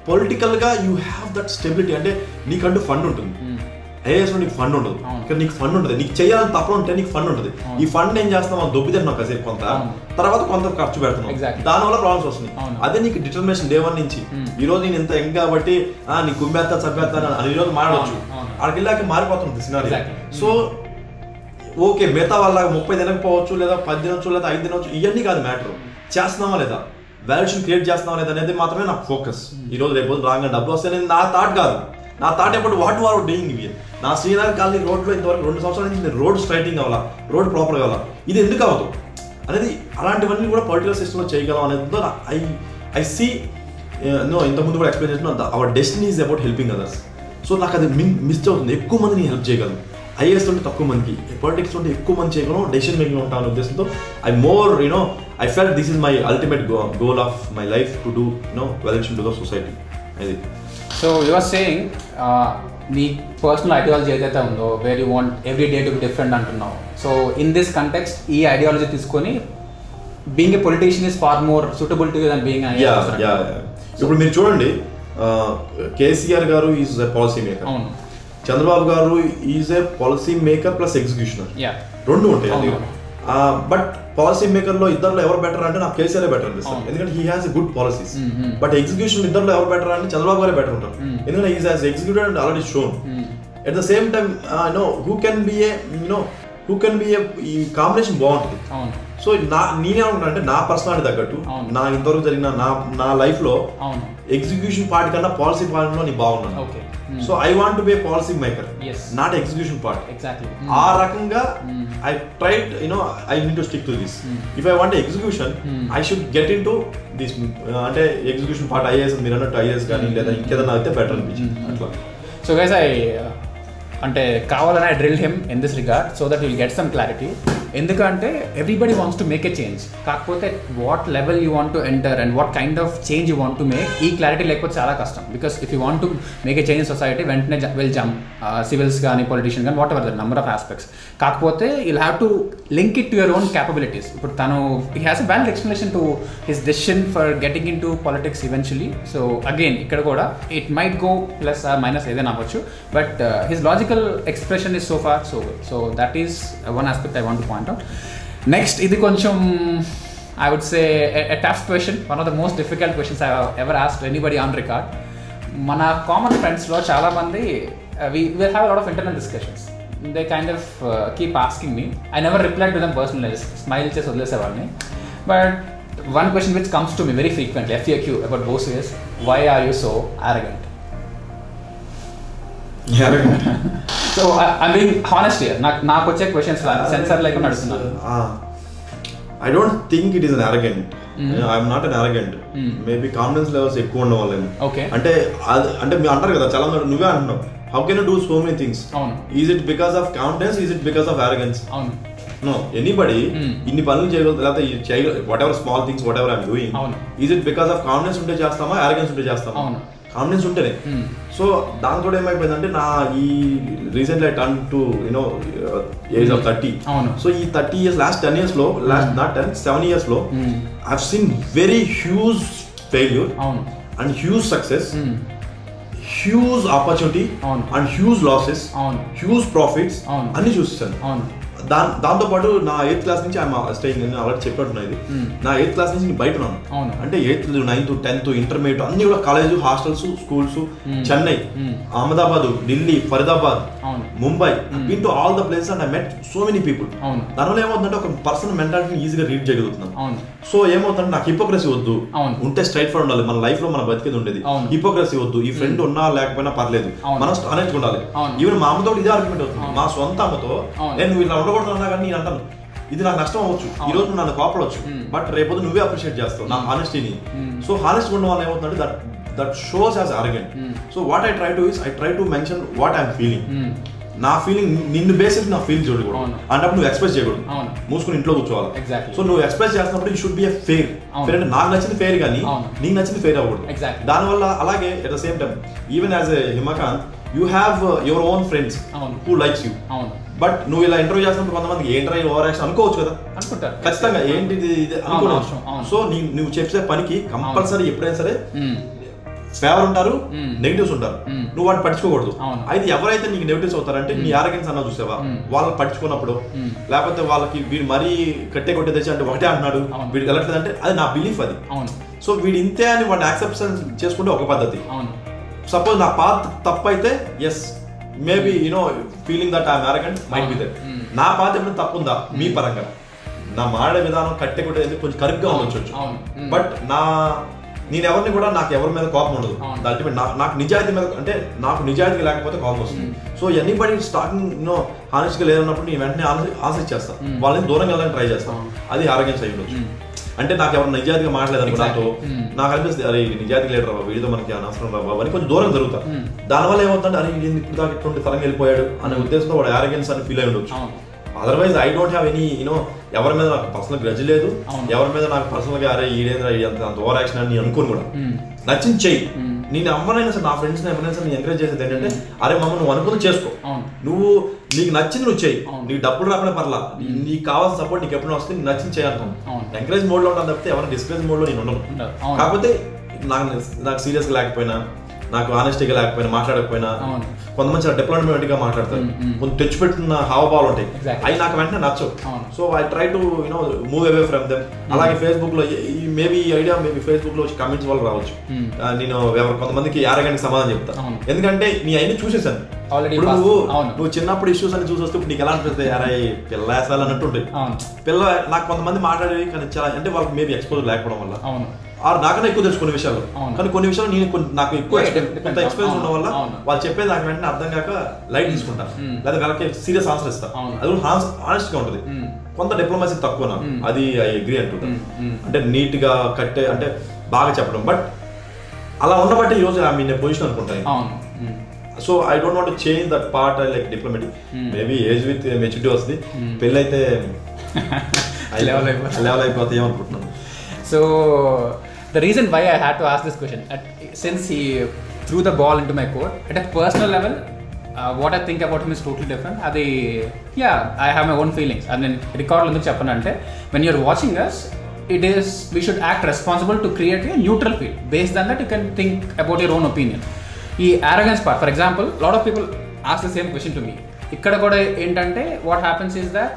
political ga you have that stability. అంటే నీకంటూ ఫండ్ ఉంటుంది. ఐఏఎస్ లో నీకు ఫండ్ ఉండదు, ఇక్కడ నీకు ఫండ్ ఉంటుంది. నీకు చేయాలని తప్ప ఉంటే నీకు ఫండ్ ఉంటుంది. ఈ ఫండ్ ఏం చేస్తాం, మనం దొబ్బితే కాసేపు కొంత, తర్వాత కొంత ఖర్చు పెడుతున్నాం, దానివల్ల ప్రాబ్లమ్స్ వస్తున్నాయి. అదే నీకు డిటర్మినేషన్ డే 1 నుంచి ఈ రోజు నేను ఇంత యంగ్ కాబట్టి నీకు గుంబేస్తా చంపేస్తా అని ఈ రోజు మాట్లాడవచ్చు, అక్కడికి వెళ్ళాక మారిపోతుంది సినారియో. సో ఓకే, మిగతా వాళ్ళ 30 తినకపోవచ్చు, లేదా 10 తినవచ్చు, లేదా 5 తినవచ్చు, ఇవన్నీ కాదు మ్యాటర్. చేస్తున్నావా లేదా, వాల్యూషన్ క్రియేట్ చేస్తున్నావా లేదా అనేది మాత్రమే నాకు ఫోకస్. ఈ రోజు రేపు రాగా డబ్బులు వస్తే అనేది నా థాట్ కాదు. నా థాట్ ఎప్పుడు వాట్ ఆర్ డూయింగ్ ఇవి. నా శ్రీనగర్ కాలనీ రోడ్లో ఇంతవరకు 2 సంవత్సరాల నుంచి నేను రోడ్ స్ట్రైటింగ్ కావాలా, రోడ్ ప్రాపర్ కావాలా, ఇది ఎందుకు అవ్వదు అనేది, అలాంటివన్నీ కూడా పొలిటికల్ సిస్టంలో చేయగలం అనేది ఐ సీ. ఇంతకుముందు కూడా ఎక్స్ప్లెయిన్ చేసిన hour destiny is about helping others. So నాకు అది మిస్ అవుతుంది. ఎక్కువ మంది నేను హెల్ప్ చేయగలను. ఐఏఎస్ ఉంటే తక్కువ మందికి, పొలిటిక్స్ ఉంటే ఎక్కువ మంది చేయగలను, డెసిషన్ మేకింగ్ ఉంటాను అనే ఉద్దేశంతో I felt this is my ultimate goal of my life to do వెల్షన్ టు ద సొసైటీ. అది. సో యు ఆర్ సేయింగ్ నీ పర్సనల్ ఐడియాలజీ ఏదైతే ఉందో, where you want every day to be different అంటున్నావు. సో ఇన్ దిస్ కంటెక్స్ట్ ఈ ఐడియాలజీ తీసుకొని being a politician is far more suitable to you than being ఇప్పుడు మీరు చూడండి, కేసీఆర్ గారు is a policy maker, Chandrababu గారు is A policy maker plus executioner, రెండు ఉంటాయి. బట్ పాలసీ మేకర్ లో ఇద్దరులో ఎవరు బెటర్ అంటే నాకు కేసీఆర్ బెటర్ అనిపిస్తుంది, ఎందుకంటే he has good policies. But execution ఇద్దరులో ఎవరు బెటర్ అంటే చంద్రబాబు గారే బెటర్ ఉంటారు, ఎందుకంటే he has executed and already shown. At the same time who can be a ఈ కాంబినేషన్ బాగుంటుంది. సో నేనేమనుకున్నా అంటే నా పర్సనాలిటీ తగ్గట్టు, నా ఇంతవరకు జరిగిన నా లైఫ్ లో ఎగ్జిక్యూషన్ పార్ట్ కన్నా పాలసీ పార్ట్ లో నేను బాగున్నాను. So I want to be A policy maker, not execution part. ఆ రకంగా I tried I need to stick to this. If I want execution I should get in to this, అంటే ఎగ్జిక్యూషన్ పార్ట్ ఐఏఎస్, మీరు అన్నట్టు ఐఏఎస్ కానీ లేదా ఇంకేదైనా అయితే బెటర్ అనిపించింది అట్లా. సో గైస్ అంటే కావాలని I drill him in this regard so that will get some clarity. ఎందుకంటే everybody wants to make a change, కాకపోతే what level you want to enter and what kind of change you want to make, ఈ క్లారిటీ లేకపోతే చాలా కష్టం. Because if you want to make a change in society వెంటనే విల్ జంప్ సివిల్స్ కానీ పొలిటీషియన్ కానీ whatever the number of aspects. కాకపోతే you'll have to link it to your own capabilities. ఇప్పుడు తను he has a valid explanation to his decision for getting in to politics eventually. So again ఇక్కడ కూడా it might go plus or minus ఏదైనా అవ్వచ్చు, but his logical expression is so far so good. So that is one aspect I want to point out. Next, ఇది కొంచెం I would say a tough question, one of the most difficult questions I have ever asked anybody on record. మన కామన్ ఫ్రెండ్స్లో చాలా మంది we will have a lot of internal discussions. They kind of keep asking me. I never replied to them personally, just smile చేసి వదిలేసేవాడిని. But one question which comes to me very frequently, FAQ about Bosu is, why are you so arrogant? So I'm being honest here. నాకు వచ్చే క్వశ్చన్స్ సెన్సర్ లేకుండా అడుగుతున్నాను. I don't think it is an arrogant. I'm not an arrogant. Maybe confidence levels ఎక్కువ ఉన్న వాళ్ళేమో. అంటే మీరు అంటారు కదా చాలా మంది, నువ్వే అంటున్నావు, how can you do so many things? Is it because of confidence? Is it because of arrogance? No, anybody ఇన్ని పనులు చేయగలదు, లేకపోతే whatever small things whatever I'm doing, is it because of confidence ఉంటే చేస్తామా, arrogance ఉంటే చేస్తామా? కాన్ఫిడెన్స్ ఉంటేనే. సో దాంతో ఏమైపోయిందంటే నా ఈ recently I turn to age of 30. So ఈ 30 years లాస్ట్ 10 years లో, లాస్ట్ నాట్ 10, 7 years లో I have seen very huge failure and huge success, huge opportunity and huge losses, huge profits అన్ని చూస్తాను. దాంతో పాటు నా 8th క్లాస్ నుంచి నేను ఆల్రెడీ చెప్పినట్టున్నది, నా 8th క్లాస్ నుంచి బయట ఉన్నాను. అంటే 8th 9th 10th ఇంటర్మీడియట్ అన్ని కూడా college, hostels, schools, Chennai, Ahmedabad, Delhi, Faridabad, Mumbai, been to all the places and I met so many people. దానివల్ల ఏమవుతుందంటే ఒక పర్సన్ మెంటాలిటీని ఈజీగా రీడ్ చేయగలుగుతున్నాను. సో ఏమవుతుందంటే నాకు హిపోక్రసీ వద్దు, ఉంటే స్ట్రైట్ ఫార్వర్డ్ ఉండాలి, మన లైఫ్ లో మన బతికేది ఉండేది. హిపోక్రసీ వద్దు, ఈ ఫ్రెండ్ ఉన్నా లేకపోయినా పర్లేదు, మనం ఆనెస్ట్ ఉండాలి. ఈవెన్ మా అమ్మతో ఇదే ఆర్గ్యుమెంట్ అవుతుంది, మా సొంత అమ్మతో నేను ఇలా ఉండకూడదు అన్నా కానీ నేను అంటాను, ఇది నాకు నష్టం అవ్వచ్చు, ఈ రోజు నువ్వు నన్ను కోపడవచ్చు, బట్ రేపు నువ్వే అప్రిషియేట్ చేస్తావు నా హానెస్టీని. సో హానెస్ట్ ఉండడం వల్ల ఏమవుతుందంటే that shows as arrogant. So what I try to mention what I'm feeling. నా ఫీలింగ్ నిన్ను బేసిక్ నా ఫీల్ చూడకూడదు అన్నప్పుడు నువ్వు ఎక్స్ప్రెస్ చేయకూడదు, మూసుకుని ఇంట్లో కూర్చోవాలి. సో నువ్వు ఎక్స్ప్రెస్ చేస్తున్నప్పుడు you should be fair. Fair అంటే నాకు నచ్చింది ఫెయిర్ కానీ నీకు నచ్చింది ఫెయిర్ అవ్వకూడదు. దానివల్ల అలాగే at the same time even as a Himakanth you have your own friends who likes you. But నువ్వు ఇలా ఇంటర్వ్యూ చేస్తున్నప్పుడు కొంతమందికి ఏంట్రై ఓవర్ యాక్షన్ అనుకోవచ్చు కదా, అనుకుంటారు ఖచ్చితంగా ఏంటిది అనుకోవచ్చు. సో నువ్వు చెప్పే పనికి కంపల్సరీ ఎప్పుడైనా సరే ఫేవర్ ఉంటారు, నెగిటివ్స్ ఉంటారు, నువ్వు వాటిని పట్టించుకోకూడదు. అయితే ఎవరైతే నీకు నెగిటివ్స్ అవుతారంటే నీ ఆరోగ్యం అన్నా చూసావా, వాళ్ళని పట్టించుకున్నప్పుడు లేకపోతే వాళ్ళకి వీడు మరీ కట్టే కొట్టే తెచ్చి అంటే ఒకటే అంటున్నాడు వీడికి వెళ్ళట్లేదు అంటే అది నా బిలీఫ్ అది. సో వీడు ఇంతే అని వాడిని యాక్సెప్టెన్స్ చేసుకుంటే ఒక పద్ధతి. సపోజ్ నా పాత్ తప్పు అయితే yes maybe you know feeling that I'm arrogant might be there. నా పాత ఎప్పుడు తప్పు ఉందా మీ పరంగా, నా మాడే విధానం కట్టే కొట్టే కొంచెం కరెక్ట్గా ఉండొచ్చు, బట్ నేను ఎవరిని కూడా నాకు ఎవరి మీద కోపం ఉండదు. అల్టిమేట్ నాకు నిజాయితీ మీద అంటే నాకు నిజాయితీ లేకపోతే కోపం వస్తుంది. సో ఎనీబడి స్టార్టింగ్ హానెస్ట్గా లేదన్నప్పుడు నేను వెంటనే ఆన్సర్ చేస్తాను, వాళ్ళని దూరంగా వెళ్ళడానికి ట్రై చేస్తాను. అది ఆరోగ్యం అయి ఉండొచ్చు. అంటే నాకు ఎవరు నిజాయితీగా మాట్లాడలేదు నాతో, నాకు అనిపిస్తుంది అరే నిజాయితీ లేడు రా వీడితో మనకి అనవసరం రా బాబు అని కొంచెం దూరం జరుగుతా. దానివల్ల ఏమవుతుందంటే అరే ఇప్పుడు దాకా ఇటువంటి తరంగా వెళ్ళిపోయాడు అనే ఉద్దేశంతో వాడు ఆరోగ్యన్స్ అని ఫీల్ అయి ఉండొచ్చు. Otherwise I don't have any ఎవరి మీద నాకు పర్సనల్ గ్రజ్ లేదు, ఎవరి మీద నాకు పర్సనల్ గా అరే ఈడేంద్రా అంత ఓవర్ యాక్షన్ అని అనుకోను కూడా. నచ్చింది చెయ్యి. నేను అమ్మనైనా సరే నా ఫ్రెండ్స్ ఎవరైనా సరే నేను ఎంకరేజ్ చేసేది ఏంటంటే అరే మమ్మ నువ్వు అనుకుని చేసుకో, నువ్వు నీకు నచ్చింది నువ్వు చెయ్యి, నీకు డబ్బులు రాకుండా పర్లా, నీకు కావాల్సిన సపోర్ట్ నీకు ఎప్పుడు వస్తే నీకు నచ్చింది చేయాలంటాను. ఎంకరేజ్ మోడ్ లో ఉంటాను తప్పితే ఎవరైనా డిస్కరేజ్ మోడ్ లో నేను ఉండను. కాకపోతే నాకు సీరియస్ గా లేకపోయినా, నాకు ఆనెస్టీగా లేకపోయినా, మాట్లాడకపోయినా, కొంతమంది చాలా డిప్లొమాటిక్ గా మాట్లాడతారు, కొంచెం తెచ్చిపెట్టిన హావభావాలు ఉంటాయి, అవి నాకు వెంటనే నచ్చవు. So I try to move away from them. అలాగే ఫేస్బుక్ లో మేబీ ఈ ఐడియా మేబీ ఫేస్బుక్ లో వచ్చి కమెంట్స్ వల్ల రావచ్చు, నేను కొంతమందికి ఆరగంటకి సమాధానం చెప్తా, ఎందుకంటే నీ అన్ని చూసేసాను. ఇప్పుడు నువ్వు చిన్నప్పుడు ఇష్యూస్ అని చూసి వస్తే ఇప్పుడు నీకు ఎలా అనిపిస్తుంది, అరే పిల్ల వేసాలి అన్నట్టు ఉంటాయి. పిల్ల నాకు కొంతమంది మాట్లాడేవి కానీ చాలా అంటే వాళ్ళకి మేబీ ఎక్స్పోజ్ లేకపోవడం వల్ల నాకన్నా ఎక్కువ తెలుసు కొన్ని విషయాలు, కానీ కొన్ని విషయాలు నేను నాకు ఎక్కువ కొంత ఎక్స్పీరియన్స్ ఉండడం వల్ల వాళ్ళు చెప్పేది నాకు వెంటనే అర్థం కాక లైట్ తీసుకుంటాను, లేదా వాళ్ళకి సీరియస్ ఆన్సర్ ఇస్తా. అది కూడా హానెస్ట్ గా ఉంటుంది. కొంత డిప్లొమసీ తక్కువ నాకు, అది ఐ అగ్రీ అంటుంటాను. అంటే నీట్ గా కట్టే అంటే బాగా చెప్పడం, బట్ అలా ఉండబట్టి ఈ రోజు ఐ పొజిషన్ అనుకుంటాను. So I don't want to change that part. I like diplomatic. Maybe age with maturity వస్తుంది, పెళ్ళి అయితే లెవెల్ అయిపోతే ఏమనుకుంటున్నాను. So the reason why I had to ask this question, since he threw the ball into my court, at a personal level, what I think about him is totally different. I have my own feelings. And then record enduku cheppanu, when you're watching us, we should act responsible to create a neutral field. Based on that, you can think about your own opinion. The arrogance part, for example, a lot of people ask the same question to me. Ikkada kuda entante what happens is that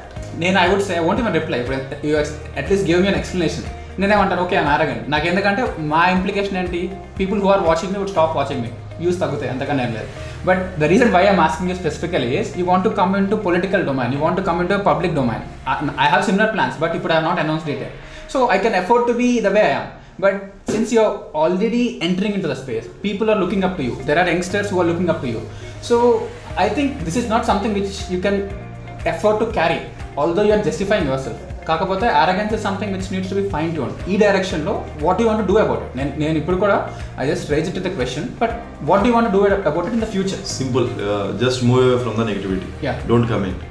I would say I won't even reply, but you at least give me an explanation. నేనేమంటాను, ఓకే ఐఎమ్ ఆరగెంట్. నాకు ఎందుకంటే మా ఇంప్లికేషన్ ఏంటి, people who are watching me would stop watching me, views తగ్గుతాయి, అంతకన్నా ఏం లేదు. But the reason why I'm asking you specifically is you want to come in to political domain, you want to come in to public domain. I have similar plans, but ఇప్పుడు I have not announced it yet. So I can afford to be the way I am. But since you're already entering into the space, people are looking up to you. There are youngsters who are looking up to you. So I think this is not something which you can afford to carry, although you are justifying yourself. కాకపోతే arrogance is something which needs to be fine tuned. ఈ డైరెక్షన్ లో what do you want to do about it? నేను ఇప్పుడు కూడా I just raised it to the question, but what do you want to do about it in the future? Simple, just move away from the negativity. Don't comment.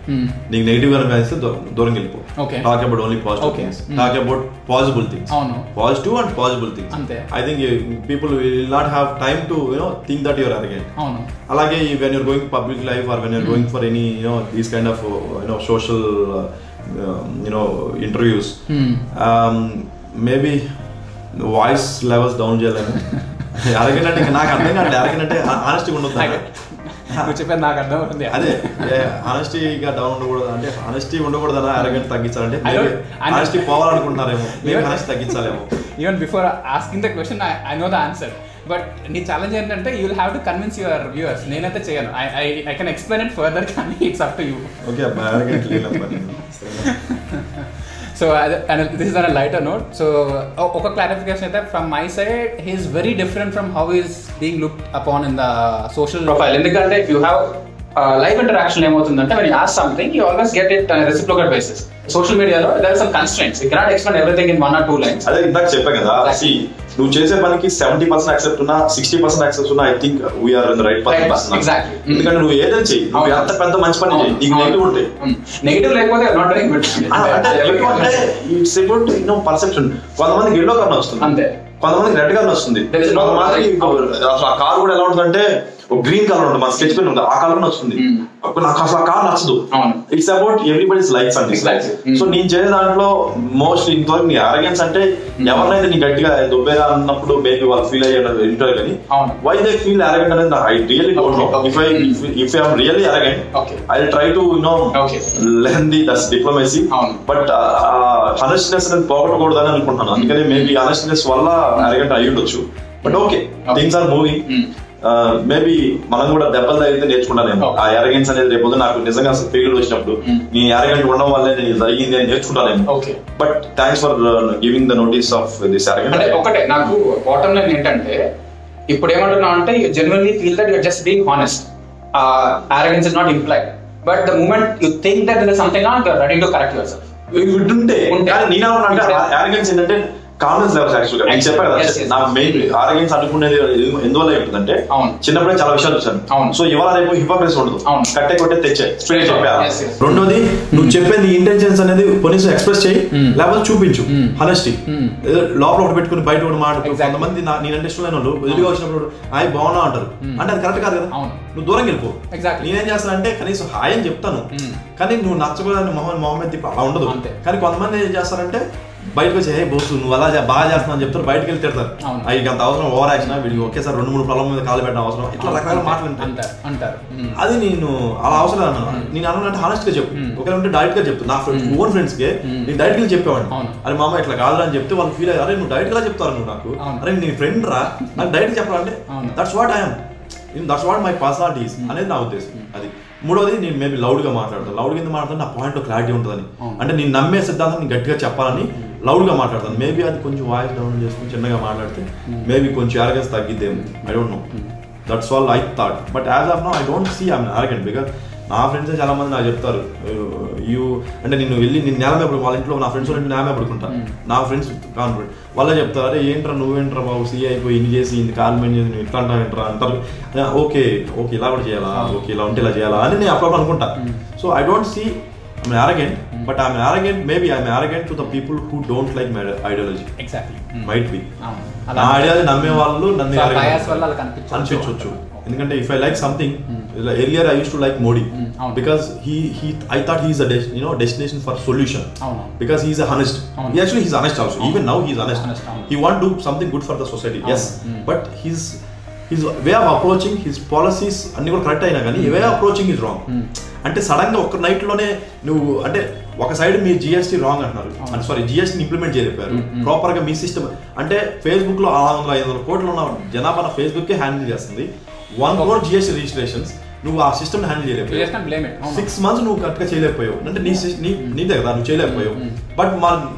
నీకు నెగటివ్ గా అనిపిస్తే దూరంగా వెళ్ళిపో. Talk about only positive things. Talk about possible things. Positive and possible things. I think people will not have time to think that you are arrogant. అలాగే when you are going public life or when you are going for any these kind of social interviews, maybe voice levels down చేయలేము. అరగంట అంటే నాకు అర్థం కాదు, అరగంట అంటే ఆనెస్టీగా ఉండదు, చెప్పేది నాకు అర్థం అవుతుంది. అదే ఆనెస్టీగా డౌన్ ఉండకూడదు, అంటే ఆనెస్టీ ఉండకూడదనా అరగంట తగ్గించాలంటే ఆనెస్టీ పోవాలనుకుంటున్నారేమో, మేము ఆనెస్టీ తగ్గించాలేమో. Even before asking the question I know the answer, but నీ ఛాలెంజ్ ఏంటంటే you will have to convince your viewers. నేనైతే చేయను, I can explain it further, కానీ it's up to you. Okay, so and this is on a lighter note. So ఒక క్లారిఫికేషన్ అయితే from my side, he is very different from how is being looked upon in the social profile. ఎందుకంటే if you have live interaction ఏమవుతుందంటే when you ask something you always get it on a reciprocal basis. Social మీడియాలో there are some constraints, you cannot explain everything in 1 or 2 lines. అదే ఇందాక చెప్పా కదా, నువ్వు చేసే పనికి 70% యాక్సెప్ట్ ఉన్నా 60% యాక్సెప్ట్ ఉన్నా I think we're in the right path. Exactly. ఎందుకంటే నువ్వు ఏదైనా చెయ్యి, నువ్వు ఎంత పెద్ద మంచి పని చెయ్యి, నీకు నెగిటివ్ ఉంటాయి. నెగిటివ్ లేకపోతే నాట్ డూయింగ్ గుడ్. అంటే ఇట్స్ అబౌట్ పర్సెప్షన్. కొంతమందికి ఎల్లో కలర్ వస్తుంది అంతే, కొంతమందికి రెడ్ కలర్ వస్తుంది, కొంతమందికి అసలు ఆ కార్ కూడా ఎలా ఉంటుందంటే గ్రీన్ కలర్ ఉంటుంది, మన స్కెచ్ పెన్ ఉంటుంది, ఆ కలర్ వస్తుంది. నాకు అసలు ఆ కార్ నచ్చదు. It's about everybody's likes and dislikes. So నేను చేసే దాంట్లో మోస్ట్ ఇంతవరకు నీ అరగెన్స్ అంటే ఎవరినైతే నీ గట్టిగా దొబ్బేరా అన్నప్పుడు మేబీ వాళ్ళు ఫీల్ అయ్యేది ఇంటర్ కానీ వై దే ఫీల్ అరగెంట్ అనేది I really don't know. If I am really arrogant I try to learn that's diplomacy. But honestness అనేది పోగొట్టకూడదని అనుకుంటున్నాను. అందుకని మేబీ హానెస్ట్నెస్ వల్ల అరగెంట్ అయ్యి ఉండొచ్చు. But okay, things are moving. Maybe మనం కూడా దెబ్బలు తగిలితే నేర్చుకుంటానేమో. ఆ అరగెన్స్ అనేది రేపు నాకు నిజంగా అసలు ఫెయిల్ వచ్చినప్పుడు నీ అరగెంట్ ఉండడం వల్లే నేను జరిగింది అని నేర్చుకుంటానేమో. But thanks for giving the notice of this arrogant. ఒకటే నాకు బాటమ్ లైన్ ఏంటంటే ఇప్పుడు ఏమంటున్నావు అంటే you genuinely feel that you're just being honest. Arrogance is not implied, but the moment you think that there is something wrong you are ready to correct yourself. ఉంటే నేనేమన్నా అరగెన్స్ ఏంటంటే కాన్ఫిడెన్స్ లెవెల్స్. యాక్చువల్గా నేను చెప్పాను కదా, నా మెయిన్ అరగెన్స్ అనుకునేది ఎందువల్ల ఏంటంటే చిన్నప్పుడే చాలా విషయాలు చూసాను. సో ఇవాళ రేపు హిపోక్రసీ ఉండదు, కట్టే కొట్టే తెచ్చే చెప్పాను. రెండోది, నువ్వు చెప్పేది ఇంటెన్షన్స్ అనేది పోలీసు ఎక్స్ప్రెస్ చేయి, లేకపోతే చూపించు హానెస్టీ. లోపల ఒకటి పెట్టుకుని బయట ఒకటి మాట్లాడు. కొంతమంది నేనంటే ఇష్టమైన వాళ్ళు ఎదురుగా వచ్చినప్పుడు హాయ్ బాగున్నా అంటారు, అంటే అది కరెక్ట్ కాదు కదా. నువ్వు దూరం వెళ్ళిపో. నేనేం చేస్తాను అంటే కనీసం హాయ్ అని చెప్తాను, కానీ నువ్వు నచ్చకూడదని మొహమ్మద్ తిప్పి అలా ఉండదు. కానీ కొంతమంది ఏం చేస్తారంటే బయటకు వచ్చి హే బోసు నువ్వు అలా బాగా చేస్తున్నావు అని చెప్తారు, బయటకు వెళ్ళి తిడతారు. అవి అంత అవసరం, ఓవర్ యాక్షన్, వీడికి ఒకేసారి 2-3 పొలం మీద కాలు పెట్టడం అవసరం, ఇట్లా రకరకాల మాటలు అంటారు. అది నేను అలా అవసరం అన్నాను. నేను అన్నానంటే హానెస్ట్ గా చెప్పు, ఒకవేళ ఉంటే డైరెక్ట్ గా చెప్తాను. నా ఓన్ ఫ్రెండ్స్ కి నేను డైరెక్ట్ గా చెప్పేవాడిని, అరే మామ ఇట్లా కాదు అని చెప్తే వాళ్ళు ఫీల్ అయ్యారు, అరే నువ్వు డైరెక్ట్ గా చెప్తారు నువ్వు నాకు, అరే నీ ఫ్రెండ్ రా నాకు డైరెక్ట్ చెప్పాలంటే that's what I'm, that's what my personalities అనేది నా ఉద్దేశం. అది మూడోది, నేను మేబీ లౌడ్ గా మాట్లాడతాను. లౌడ్ గా మాట్లాడితే నా పాయింట్ లో క్లారిటీ ఉంటుందని, అంటే నేను నమ్మే సిద్ధాంతం నేను గట్టిగా చెప్పాలని లౌడ్ గా మాట్లాడతాను. మేబీ అది కొంచెం వాయిస్ డౌన్ చేసుకుని చిన్నగా మాట్లాడితే మేబీ కొంచెం అరగెన్స్ తగ్గిద్దేమో, I don't know. That's all I thought. But as of now I don't see I'm arrogant. Because నా ఫ్రెండ్స్ చాలా మంది నాకు చెప్తారు అంటే నేను వెళ్ళి నేను నేల మీద వాళ్ళ ఇంట్లో నా ఫ్రెండ్స్ వాళ్ళ నేల మీద పడుకుంటాను. నా ఫ్రెండ్స్ కాన్ఫిడెంట్ వాళ్ళే చెప్తారు, అరే ఏంట్రా నువ్వేంట్రా బాబు సీ అయిపోయి ఇన్ని చేసి ఇన్ని కాల్మెంట్ చేసి నువ్వు ఇట్లా అంటావేంట్రా అంటారు. ఓకే ఓకే ఇలా కూడా చేయాలా, ఓకే ఇలా ఉంటే ఇలా చేయాలా అని నేను అప్పుడప్పుడు అనుకుంటా. So I don't see I'm arrogant, but I'm arrogant. Maybe I'm arrogant to the people who don't like my ideology. Exactly. Might be. నా ఐడియాలజీ నమ్మే వాళ్ళు నన్ను అనిపించవచ్చు. ఎందుకంటే if I like something, earlier I used to like Modi because I thought he's a destination for solution. Because he's a honest. Actually he's honest also. Even now he's honest. He want to do something good for the society. Yes, but his way of approaching, his policies అన్ని కూడా కరెక్ట్ అయినా కానీ way of approaching is wrong. అంటే సడన్ గా ఒక నైట్ లోనే నువ్వు అంటే ఒక సైడ్ మీ జిఎస్టీ రాంగ్ అంటున్నారు, అంటే సారీ జిఎస్టీ ఇంప్లిమెంట్ చేయలేపారు ప్రాపర్ గా. మీ సిస్టమ్ అంటే ఫేస్బుక్ లో 400-500 కోట్లు ఉన్న జనాభా ఫేస్బుక్ హ్యాండిల్ చేస్తుంది. 1 crore జిఎస్టీ రిజిస్ట్రేషన్స్ నువ్వు ఆ సిస్టమ్ హ్యాండిల్ చేయలేకపోయావు. 6 months నువ్వు కరెక్ట్ గా చేయలేకపోయావు, అంటే నీదే కదా నువ్వు చేయలేకపోయావు. But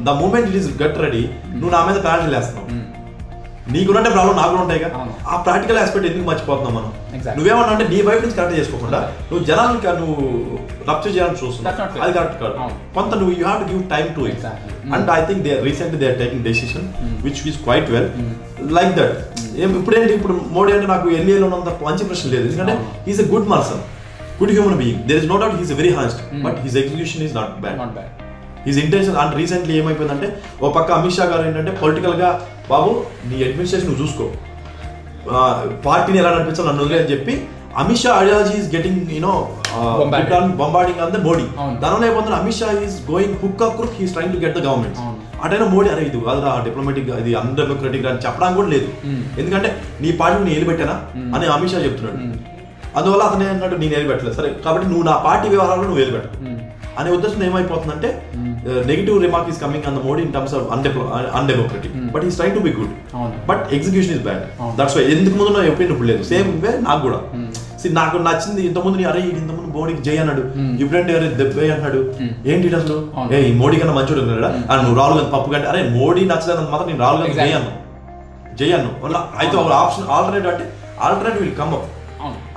the moment it is get ready, నువ్వు నా మీద ప్లాన్ చేస్తున్నావు. నీకున్నంటే ప్రాబ్లం నాకు ఉంటాయి కదా. ఆ ప్రాక్టికల్ ఆస్పెక్ట్ ఎందుకు మర్చిపోతున్నావు మనం? నువ్వేమన్నా అంటే నీ వైపు నుంచి కరెక్ట్ చేసుకోకుండా నువ్వు జనాలకి నువ్వు రప్చర్ చేయాలని చూస్తున్నావు, అది కరెక్ట్ కాదు. కొంత నువ్వు you have to give time to it. And I think recently they are taking decision which is quite well like that. ఇప్పుడు మోడీ అంటే నాకు ఎల్ఏలో ఉన్నంత మంచి ప్రశ్న లేదు, ఎందుకంటే he's a good person, good human being. There is no doubt he's very honest, but his execution is not bad. His intention. And recently ఏమైపోయిందంటే ఓ పక్క అమిత్ షా గారు ఏంటంటే పొలిటికల్ గా బాబు నీ అడ్మినిస్ట్రేషన్ నువ్వు చూసుకో, పార్టీని ఎలా నడిపించాలి నన్ను వదిలే అని చెప్పి Amit Shah ideology is getting bombarding on the Modi. దానివల్ల ఏమవుతుంది, Amit Shah is going hook crook, he's trying to get the government. అటైనా మోడీ అరే ఇది కాదురా డిప్లొమాటిక్ ఇది అన్డెమోక్రటిక్ అని చెప్పడానికి కూడా లేదు, ఎందుకంటే నీ పార్టీని నేను ఏలిపెట్టానా అని అమిత్ షా చెప్తున్నాడు. అందువల్ల అతను ఏంటంటే నేను ఏలిపెట్టలేదు, సరే కాబట్టి నువ్వు నా పార్టీ వ్యవహారంలో నువ్వు ఏలిపెట్ట అనే ఉద్దేశం ఏమైపోతుందంటే negative remark is coming on the Modi in terms of undemocratic, but is trying to be good, but execution is bad. That's why ఎందుకు ముందు నా ఒపీనియన్ ఇప్పుడు లేదు, సేమ్ వే నాకు కూడా. నాకు నచ్చింది ఇంతకుముందు అరే ఇంతకుముందు మోడీకి జై అన్నాడు, ఇప్పుడంటే దెబ్బే అన్నాడు, ఏంటి అసలు ఏ మోడీ కన్నా మంచోడు ఉన్నాడా, నువ్వు రాహుల్ గాంధీ పప్పు కంటే అరే మోడీ నచ్చలేదని మాత్రం నేను రాహుల్ గాంధీ జై అన్నాను. అయితే ఒక ఆప్షన్ ఆల్టర్నేటివ్ అంటే ఆల్టర్నేటివ్ విల్ కమ్ అప్.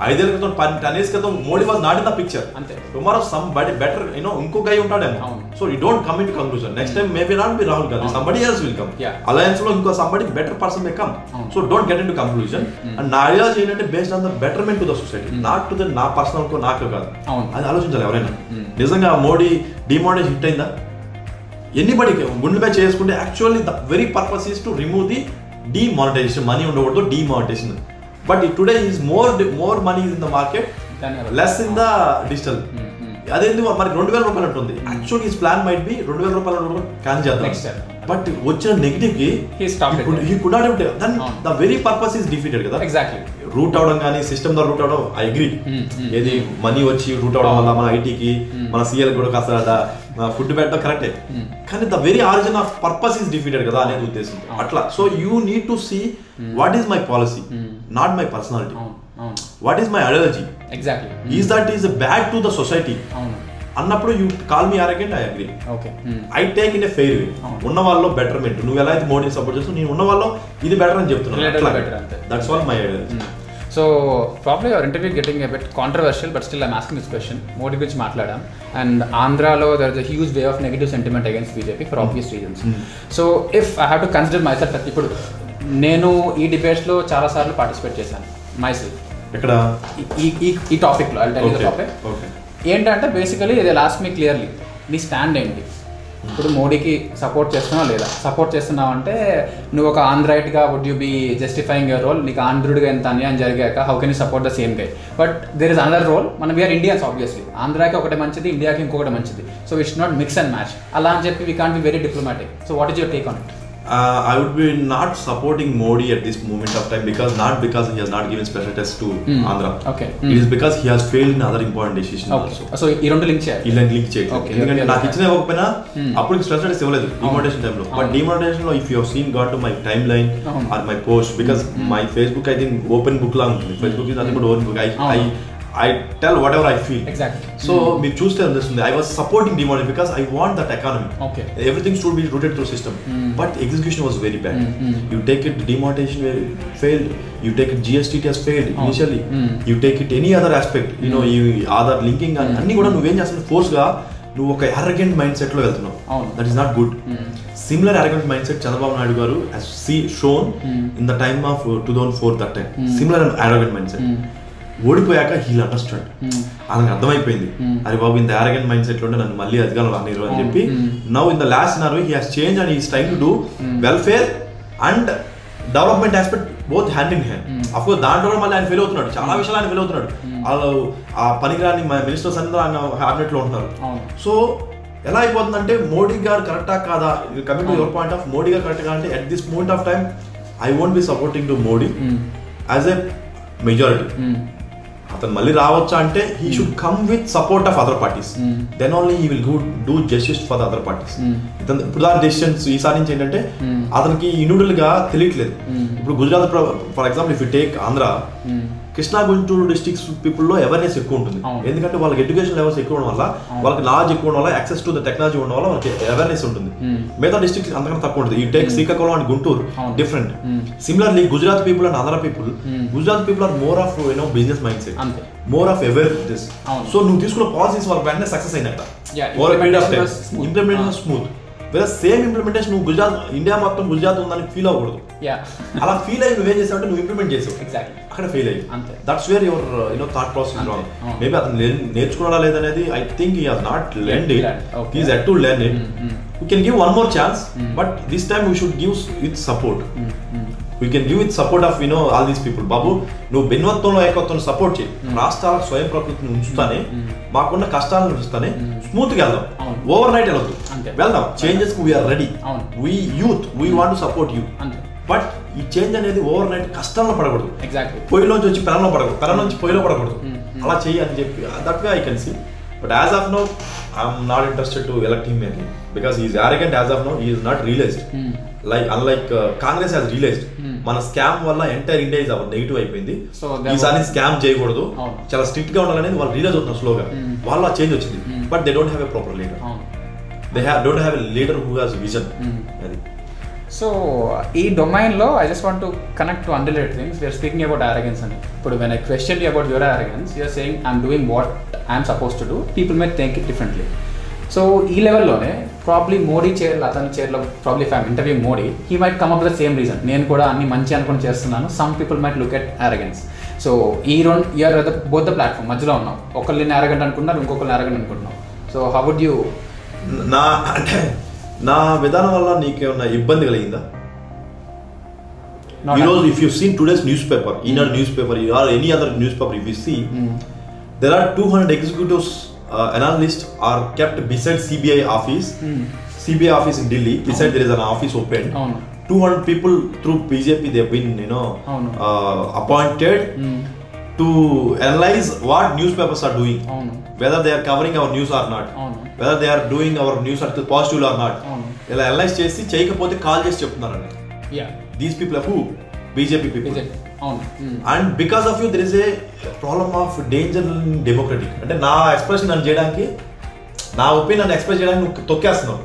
5 ఏళ్ల క్రితం 10 years క్రితం Modi was not in the picture. Tomorrow somebody better ఇంకో గై ఉంటాడేమో. So you don't come in to conclusion. Next time maybe not be Rahul Gandhi, somebody else will come. Alliance లో ఇంకో somebody better person may come. So don't get in to conclusion. And నా ఐడియాలజీ ఏంటంటే based on the betterment to the society, not to the నా పర్సనల్ కో నాకు కాదు. అది ఆలోచించాలి ఎవరైనా. నిజంగా మోడీ డిమానిటైజేషన్ హిట్ అయిందా? ఎనీబడికి గుండెపై చేసుకుంటే actually the very purpose is to remove the demonetization. Money ఉండకూడదు, demonetization. But today is more money in the market, less in the digital. అదేంది మరి 2000 రూపాయలు ఉంటుంది. Actually his plan might be 2000 రూపాయలు క్యాన్ చేద్దాం. బట్ వచ్చిన నెగిటివ్ కి he could not have done. The very purpose is defeated కదా. ఎగ్జాక్ట్లీ. రూట్ అవడం కానీ సిస్టమ్ ద్వారా రూట్ అవడం ఐ అగ్రీ. ఏది మనీ వచ్చి రూట్ అవడం వల్ల మన ఐటీకి మన సిఎల్ కూడా కాస్త ఫుడ్ పెట్టడం కరెక్టే, కానీ the very origin of purpose is defeated కదా అనేది ఉద్దేశం అట్లా. So you need to see what is my policy, not my personality. What is my ideology, is that is bad to the society అన్నప్పుడు you call me arrogant. I agree. I take in a fair way. ఉన్న వాళ్ళలో బెటర్మెంట్. నువ్వు ఎలా అయితే మోడీని సపోర్ట్ చేస్తావు, నేను ఉన్న వాళ్ళలో ఇది బెటర్ అని చెప్తున్నాను. That's all my ideology. So probably your interview getting a bit controversial, but still I'm asking this question. Modi గురించి మాట్లాడాం, అండ్ ఆంధ్రాలో there is a huge way of negative sentiment against BJP for obvious reasons. So if I have to consider myself, ఇప్పుడు నేను ఈ డిబేట్స్లో చాలాసార్లు పార్టిసిపేట్ చేశాను మై సెల్ఫ్. ఇక్కడ ఈ టాపిక్లో I tell you the topic ఏంటంటే బేసికలీ ఇది లాస్ట్ మీ క్లియర్లీ నీ స్టాండ్ ఏంటి. ఇప్పుడు మోడీకి సపోర్ట్ చేస్తున్నావా లేదా? సపోర్ట్ చేస్తున్నావు అంటే నువ్వు ఒక ఆంధ్రైట్గా would you be justifying your role? నీకు ఆంధ్రుడిగా ఎంత అన్యాయం జరిగాక how can you support the same guy? But there is another role. మనం వీఆర్ ఇండియన్స్ ఆబ్వియస్లీ. ఆంధ్రాకి ఒకటి మంచిది, ఇండియాకి ఇంకొకటి మంచిది. So it's not mix and match అలా అని చెప్పి we can't be very diplomatic. So what is your take on it? I would be not supporting Modi at this moment of time, because he has not given special test to Andhra. Okay. It is because he has failed in other important decisions also. So ఈ రెండు లింక్ చేయాలి. లింక్ చేయాలి. ఎందుకంటే నాకు ఇచ్చిన ఇవ్వకపోయినా అప్పుడు స్పెషల్ టెస్ట్ ఇవ్వలేదు డిమానిటైజేషన్ టైంలో. బట్ డిమానిటైజేషన్ లో if you have seen got to my timeline or my post, because my Facebook I think open book లా ఉంటుంది. Facebook is nothing but open book. I tell whatever I feel. Exactly. So me choose to understand. I was supporting demonetization because I want that economy. Okay. Everything should be rooted through system. But execution was very bad. You take it demonetization failed. You take it GST has failed initially. You take it any other aspect. You know, you other linking and అన్ని కూడా నువ్వేం చేస్తున్నావు ఫోర్స్ గా నువ్వు ఒక arrogant mindset లో వెళ్తున్నావు. That is not good. Similar arrogant mindset Chandrababu Naidu garu has shown in the time of 2004 that time. Similar arrogant mindset. ఓడిపోయాక హీల్ అండర్స్టాండ్. అతనికి అర్థమైపోయింది, అరే బాబు ఇంత ఆరగెంట్ మైండ్ సెట్ లో నన్ను మళ్ళీ అధికారం రానిరు అని చెప్పి now in the last scenario he has change and he is trying to do welfare and development aspect both hand in hand. Of course దాంట్లో కూడా మళ్ళీ ఆయన ఫెయిల్ అవుతున్నాడు, చాలా విషయాలు ఆయన ఫెయిల్ అవుతున్నాడు. వాళ్ళు ఆ పనికిరాని మినిస్టర్స్ అందరూ ఆయన క్యాబినెట్ లో ఉంటున్నారు. సో ఎలా అయిపోతుందంటే మోడీ గారు కరెక్టా కాదా, coming to your point of Modi garu correct కాదంటే at this point of time I won't be supporting to Modi as a majority. అతను మళ్ళీ రావచ్చా అంటే he should come with support of other parties, then only he will do justice for the other parties. ఇప్పుడు దాని డెసిషన్స్ ఈసారి నుంచి ఏంటంటే అతనికి ఇండివిజువల్ గా తెలియట్లేదు. ఇప్పుడు Gujarat for example if you take Andhra, Krishna Guntur districts people లో అవేర్నెస్ ఎక్కువ ఉంటుంది. ఎందుకంటే వాళ్ళకి ఎడ్యుకేషన్ లెవెల్స్ ఎక్కువ ఉండడం వల్ల, వాళ్ళకి నాలెడ్జ్ ఎక్కువ ఉండడం వల్ల, యాక్సెస్ టు ద టెక్నాలజీ ఉండడం వల్ల వాళ్ళకి అవేర్నెస్ ఉంటుంది. మిగతా డిస్ట్రిక్ట్స్ అంతకన్నా తక్కువ ఉంటుంది. ఈ take Srikakulam and Guntur different. Similarly Gujarat people and Andhra people, Gujarat people are more of business mindset, more of aware this. So నువ్వు తీసుకున్న పాలసీస్ వాళ్ళ వెంటనే సక్సెస్ అయినట్ట, ఇంప్లిమెంటేషన్ స్మూత్. వేరే సేమ్ ఇంప్లిమెంటేషన్ నువ్వు గుజరాత్ ఇండియా మొత్తం గుజరాత్ ఉందని ఫీల్ అవ్వకూడదు. అలా ఫీల్ అయ్యి నువ్వేం చేసావు అంటే నువ్వు ఇంప్లిమెంట్ చేసావు, అక్కడ ఫెయిల్ అయ్యి. That's where your thought process wrong. Maybe అతను నేర్చుకున్నాడా లేదనేది I think he has not learned it. He is yet to learn it. You can give one more chance, but this time you should give with support. We can give with support of all these people. Babu నువ్వు భిన్నత్వంలో ఏకత్వం సపోర్ట్ చేయి, రాష్ట్రాలకు స్వయం ప్రకృతిని ఉంచుతానే, మాకున్న కష్టాలను ఉంచుతానే స్మూత్ గా వెళ్దాం. ఓవర్ నైట్ వెళ్ళొద్దు, వెళ్దాం. చేంజెస్ కు we're ready. We youth we want to support you. But ఈ చేంజ్ అనేది ఓవర్ నైట్ కష్టంలో పడకూడదు. పొయ్యిలోంచి వచ్చి పెనంలో పడకూడదు, పెనం నుంచి పొయ్యిలో పడకూడదు. అలా చెయ్యి అని చెప్పి that way I can see. But as of now, I'm not interested to elect him again because he is arrogant. As of now, he is not realized. Unlike Congress has realized. మన స్కామ్ వల్ల entire India is our negative అయిపోయింది. ఈసారి స్కామ్ చేయకూడదు, చాలా స్ట్రిక్ట్ గా ఉండాలనేది వాళ్ళు రియలైజ్ అవుతున్నారు స్లోగా. వాళ్ళు ఆ చేంజ్ వచ్చింది. But they don't have a proper leader. They don't have a leader who has vision. So ఈ డొమైన్లో I just want to connect to unrelated things. We're speaking about arrogance అని. ఇప్పుడు when I question you about your arrogance, you're saying I'm doing what I'm suppose to do, people may think it differently. So ఈ లెవెల్లోనే ప్రాబ్లీ మోడీ చైర్లో, అతని చైర్లో probably if I'm interview Modi, he might come up the same reason. నేను కూడా అన్ని మంచి అనుకుని చేస్తున్నాను. Some people might look at arrogance. So ఈ రెండు యూఆర్ బోత్ ద ప్లాట్ఫామ్ మధ్యలో ఉన్నాం. ఒకళ్ళని arrogant అనుకుంటున్నారు, ఇంకొకరిని arrogant అనుకుంటున్నాం. So how would you? నా విధానం వల్ల నీకేమన్నా ఇబ్బంది కలిగిందా? If you've seen today's newspaper, Indian newspaper, or any other newspaper, if you see, there are 200 executives, analysts are kept beside CBI office. CBI office in Delhi. Beside there is an office open. 200 people through BJP they have been, appointed to analyze what newspapers are doing, whether they are covering our news or not, whether they are doing our news article positive or not. ఇలా అనలైజ్ చేసి చేయకపోతే కాల్ చేసి చెప్తున్నారండి. These people are who? BJP people. And because of you there is a problem of danger in democratic. అంటే నా ఎక్స్ప్రెషన్ నన్ను చేయడానికి, నా ఒపీనియన్ ఎక్స్ప్రెస్ చేయడానికి నువ్వు తొక్కేస్తున్నావు.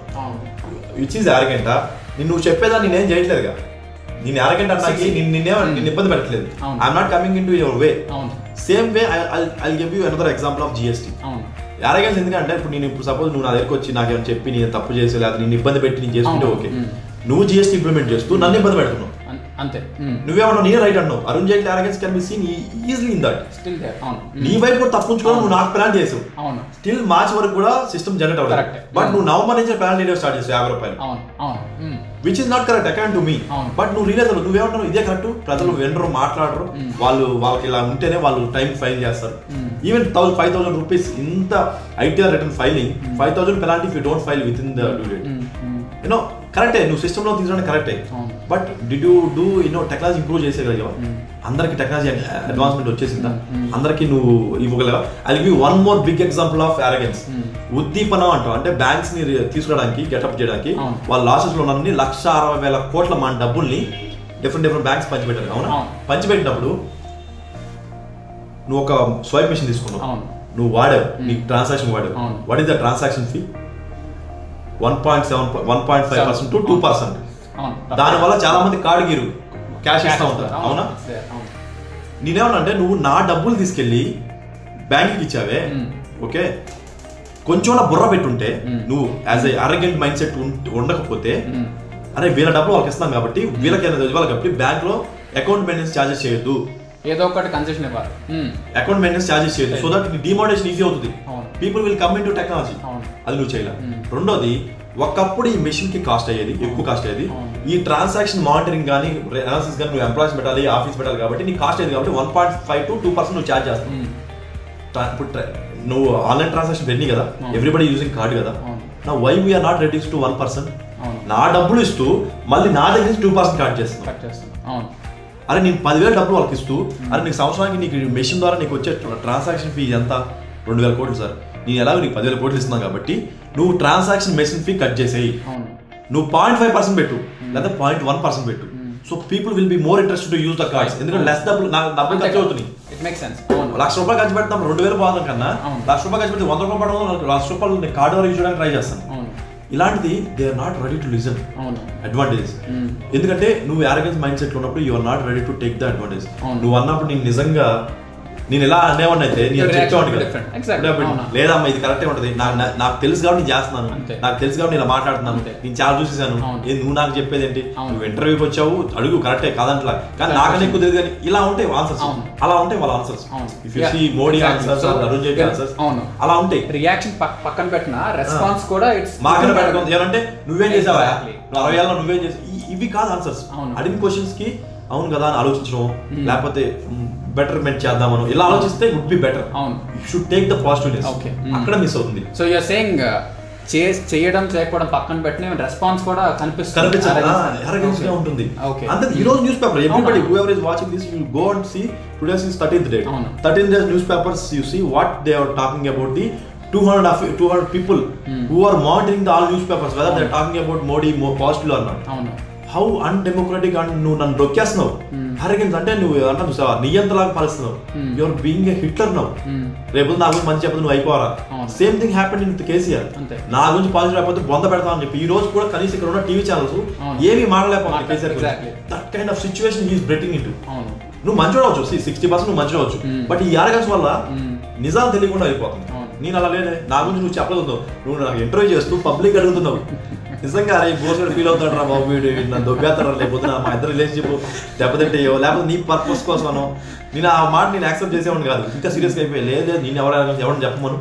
Which is arrogant. నువ్వు చెప్పేదాన్ని నేనేం చేయట్లేదుగా. నేను arrogant అన్నాకి నిన్ను ఇబ్బంది పెట్టట్లేదు. I'm not coming in to your way. Same way I'll give you another example of GST. arrogance ఎందుకంటే ఇప్పుడు సపోజ్ నువ్వు నా దగ్గరకు వచ్చి నాకేమైనా చెప్పి నేను తప్పు చేసి లేదా నిన్ను ఇబ్బంది పెట్టి నేను చేసుకుంటే ఓకే. నువ్వు GST ఇంప్లిమెంట్ చేస్తూ నన్ను ఇబ్బంది పెడుతున్నావు అంతే. నువ్వేమన్నా నేనే రైట్ అన్నావు. Arun Jaitley arrogance can be seen easily in that. నీ వైపు కూడా తప్పుంచుకోవడం నువ్వు నాకు ప్లాన్ చేసావు. స్టిల్ మార్చ్ వరకు కూడా సిస్టమ్ జనరేట్ అవ్వదు. బట్ నువ్వు నవంబర్ నుంచి ప్లాన్ చేయడం స్టార్ట్ చేసావు 50 రూపాయలు, which is not correct according to me. But నువ్వు రియలైజ్ అవ్వదు. నువ్వేమంటావు ఇదే కరెక్ట్, ప్రజలు వినరు, మాట్లాడరు, వాళ్ళకి ఇలా ఉంటేనే వాళ్ళు టైం ఫైల్ చేస్తారు. ఈవెన్ 5,000 రూపీస్ ఇంత ITR return filing, 5,000 penalty if you don't file within the due date. కరెక్టే, నువ్వు సిస్టంలో తీసుకోవడానికి కరెక్టే. But did you do technology improve చేసేగలిగావా? అందరికి టెక్నాలజీ అడ్వాన్స్మెంట్ వచ్చేసిందా? అందరికి నువ్వు ఇవ్వగలవా? I give one more big example of arrogance. ఉద్దీపన అంటాం. అంటే బ్యాంక్స్ ని తీసుకోవడానికి, గెటప్ చేయడానికి వాళ్ళ లాసెస్ లో ఉన్న 1,60,000 కోట్ల మన డబ్బుల్ని డిఫరెంట్ బ్యాంక్స్ పంచిపెట్టారు. అవునా? పంచిపెట్టినప్పుడు నువ్వు ఒక స్వైప్ మెషిన్ తీసుకున్నావు, నువ్వు వాడావు, నీ ట్రాన్సాక్షన్ వాడావు. What is the transaction fee? 1.5% to 2%. దానివల్ల చాలా మంది కార్డు గీరు క్యాష్ ఇస్తూ ఉంటారు. అవునా? నేనేమన్నా అంటే నువ్వు నా డబ్బులు తీసుకెళ్ళి బ్యాంక్కి ఇచ్చావే, ఓకే, కొంచెం బుర్ర పెట్టుంటే, నువ్వు as a arrogant mind set ఉండకపోతే, అరే వీళ్ళ డబ్బులు వాళ్ళకి ఇస్తాం కాబట్టి వీళ్ళకి ఇవ్వాలి కాబట్టి బ్యాంక్ లో అకౌంట్ మెయింటెనెన్స్ ఛార్జెస్ చేయొద్దు, ఏదో ఒకటి కన్సెషన్ ఇవ్వాలి, అకౌంట్ మెయింటెనెన్స్ ఛార్జెస్ చేయొద్దు. సో దట్ డిమానిటైజేషన్ ఈజీ అవుతుంది. People will come in to technology. అది నువ్వు చేయలే. రెండోది, ఒకప్పుడు ఈ మెషిన్ కి కాస్ట్ అయ్యేది, ఎక్కువ కాస్ట్ అయ్యేది. ఈ ట్రాన్సాక్షన్ మానిటరింగ్ కానీ అనాలిసిస్ కానీ నువ్వు ఎంప్లాయీస్ పెట్టాలి, ఆఫీస్ పెట్టాలి కాబట్టి నీకు కాస్ట్ అయ్యేది. కాబట్టి 1.5 to 2% నువ్వు ఛార్జ్ చేస్తావు. ఇప్పుడు నువ్వు ఆన్లైన్ ట్రాన్సాక్షన్ పెరిగి కదా, ఎవ్రీబడి యూజింగ్ కార్డ్ కదా. నా why we're not reduce to 1%? నా డబ్బులు ఇస్తూ మళ్ళీ నా దగ్గర నుంచి 2% కట్ చేస్తాను. అరే నేను 10,000 డబ్బులు వాళ్ళకి ఇస్తూ, అరే నీకు సంవత్సరానికి నీకు మెషిన్ ద్వారా నీకు వచ్చే ట్రాన్సాక్షన్ ఫీ ఎంత? 2,000 కోట్లు సార్. నేను ఎలాగో నీకు 10,000 కోట్లు ఇస్తున్నాను కాబట్టి నువ్వు ట్రాన్సాక్షన్ మెషిన్ ఫీ కట్ చేసేయి. నువ్వు 0.5% పెట్టు, లేదా 0.1% పెట్టు. So people will be more interested to use the cards. ఎందుకంటే లెస్ డబ్బులు ఖర్చు అవుతుంది. ₹1,00,000 ఖర్చు పెడతాం 2,000 పోదాం కన్నా ₹1,00,000 ఖర్చు పెడితే ₹100 పడడం, ₹1,00,000 కార్డు ద్వారా యూజ్ చేయడానికి ట్రై చేస్తాను. ఇలాంటిది they are not ready to listen advantages. ఎందుకంటే నువ్వు arrogance మైండ్ సెట్ లో ఉన్నప్పుడు you are not ready to take the advantage. నువ్వు అన్నప్పుడు నేను నిజంగా నేను ఎలా అనేవాడిని అయితే లేదమ్మా ఇది కరెక్టే ఉంటది, నాకు తెలుసు కాబట్టి నేను చేస్తున్నాను, నాకు తెలుసు కాబట్టి నేను మాట్లాడుతున్నాను, నేను చాలా చూసేసాను, నువ్వు నాకు చెప్పేది ఏంటి, నువ్వు ఇంటర్వ్యూకి వచ్చావు అడుగు కరెక్టే కాదంటలా, కానీ నాకనే ఎక్కువ తెలియదు. కానీ ఇలా ఉంటాయి ఆన్సర్స్, అలా ఉంటాయి వాళ్ళ answers. If you see Modi answers, Arun Jaitley answers అలా ఉంటాయి. రియాక్షన్ పక్కన పెట్టిన రెస్పాన్స్ కూడా మాకన పెట్టుకుంది. ఏమంటే నువ్వేం చేసావా, 60 ఏళ్ళలో నువ్వేం చేసావు, ఇవి కాదు ఆన్సర్స్. అడిగిన క్వశ్చన్స్ కి అవును కదా అని ఆలోచించడం, లేకపోతే బెటర్మెంట్ చేద్దామను ఇలా ఆలోచిస్తే would be better. You should take the positiveness. అక్కడ మిస్ అవుతుంది. సో యు ఆర్ సేయింగ్ చేయడం చేయకపోవడం పక్కన పెట్టిన రెస్పాన్స్ కూడా కనిపిస్తుంది, arrogance గా ఉంటుంది. అంతే ఈ రోజు news paper everybody whoever is watching this you go and see today's is 13th date. 13th days newspapers you see what they are talking about the 200 people who are monitoring the all newspapers whether they are talking about Modi more positive or not. How undemocratic and నువ్వు నన్ను రొక్కేస్తున్నావు. అరెగెన్స్ అంటే నువ్వు అన్నా చూసావా నియంతలాగా పాలిస్తున్నావు. యువర్ బీయింగ్ ఏ హిట్లర్ నవ్వు. రేపు నా గురించి మంచి చెప్పదు నువ్వు అయిపోరా. Same thing happened in KCR. నా గురించి పాజిటివ్ అయిపోతే బొంద పెడతావు అని చెప్పి ఈ రోజు కూడా కనీసం ఇక్కడ ఉన్న టీవీ ఛానల్స్ ఏమీ మాట్లాడలేకపోతున్నాయి కేసీఆర్ గురించి. That kind of situation he's breathing into. నువ్వు మంచిగా అవచ్చు 60% నువ్వు మంచిగా అవచ్చు, బట్ ఈ ఆర్గన్స్ వల్ల నిజాలు తెలియకుండా అయిపోతుంది. నేను అలా లేదే, నా గురించి నువ్వు చెప్పలేదు, నువ్వు నాకు ఇంటర్వ్యూ చేస్తూ పబ్లిక్ అడుగుతున్నావు. నిజంగా అరే బోసుడు ఫీల్ అవుతాడు రా బాబు, వీడు నన్ను దొబ్బేస్తారా, లేకపోతే మా ఇద్దరు రిలేషన్షిప్ దెబ్బతింటాయో, లేకపోతే నీ పర్పస్ కోసమనో నేను ఆ మాట నేను యాక్సెప్ట్ చేసేవాడిని కాదు. ఇంకా సీరియస్గా అయిపోయి లేదు నేను ఎవరిని చెప్పమను,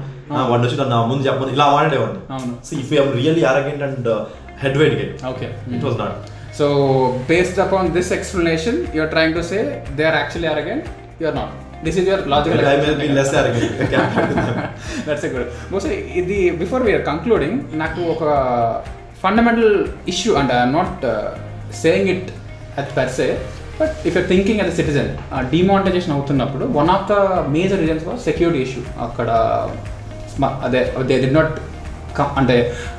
వాడిని వచ్చి నన్ను ముందు చెప్పమని ఇలా మాట్లాడేవాడిని. So if you really arrogant and heavyweight guy. Okay. It was not. So based upon this explanation, you are trying to say they are actually arrogant. You are not. This is your logical explanation. I may be less arrogant. That's a good. Bosu, before we are concluding, నాకు ఒక fundamental issue, and I am not saying it per se, but if you are thinking as a citizen, demonetization అవుతున్నప్పుడు one of the major reasons was security issue. అక్కడ they did not అంటే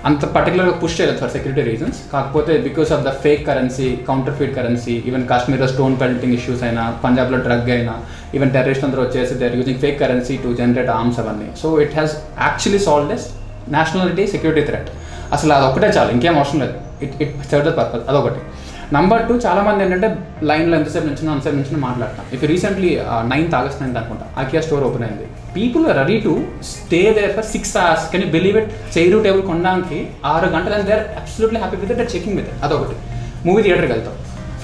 అంత పర్టికులర్గా పుష్ చేయలేదు ఫర్ సెక్యూరిటీ రీజన్స్. కాకపోతే because of the fake currency, counterfeit currency, even కాశ్మీర్లో స్టోన్ పెల్టింగ్ ఇష్యూస్ అయినా, పంజాబ్లో డ్రగ్ అయినా, ఈవెన్ టెర్రరిస్ట్ అందరూ వచ్చేసి they are using fake currency to generate arms అవన్నీ. So it has actually solved as nationality security threat. అసలు అదొక్కటే చాలు, ఇంకేం అవసరం లేదు. It serve the purpose. అదొకటి. నెంబర్ 2, చాలామంది ఏంటంటే లైన్లో ఎంతసేపు నుంచి అంతసేపు నుంచి మాట్లాడతాం. ఇఫ్ రీసెంట్లీ 9th August అనుకుంటా IKEA స్టోర్ ఓపెన్ అయింది. People are ready to stay there for 6 hours. Can you believe it? Chair table కొనడానికి 6 గంటలు and they are absolutely happy with it, checking with it. అదొకటి. మూవీ థియేటర్కి వెళ్తాం,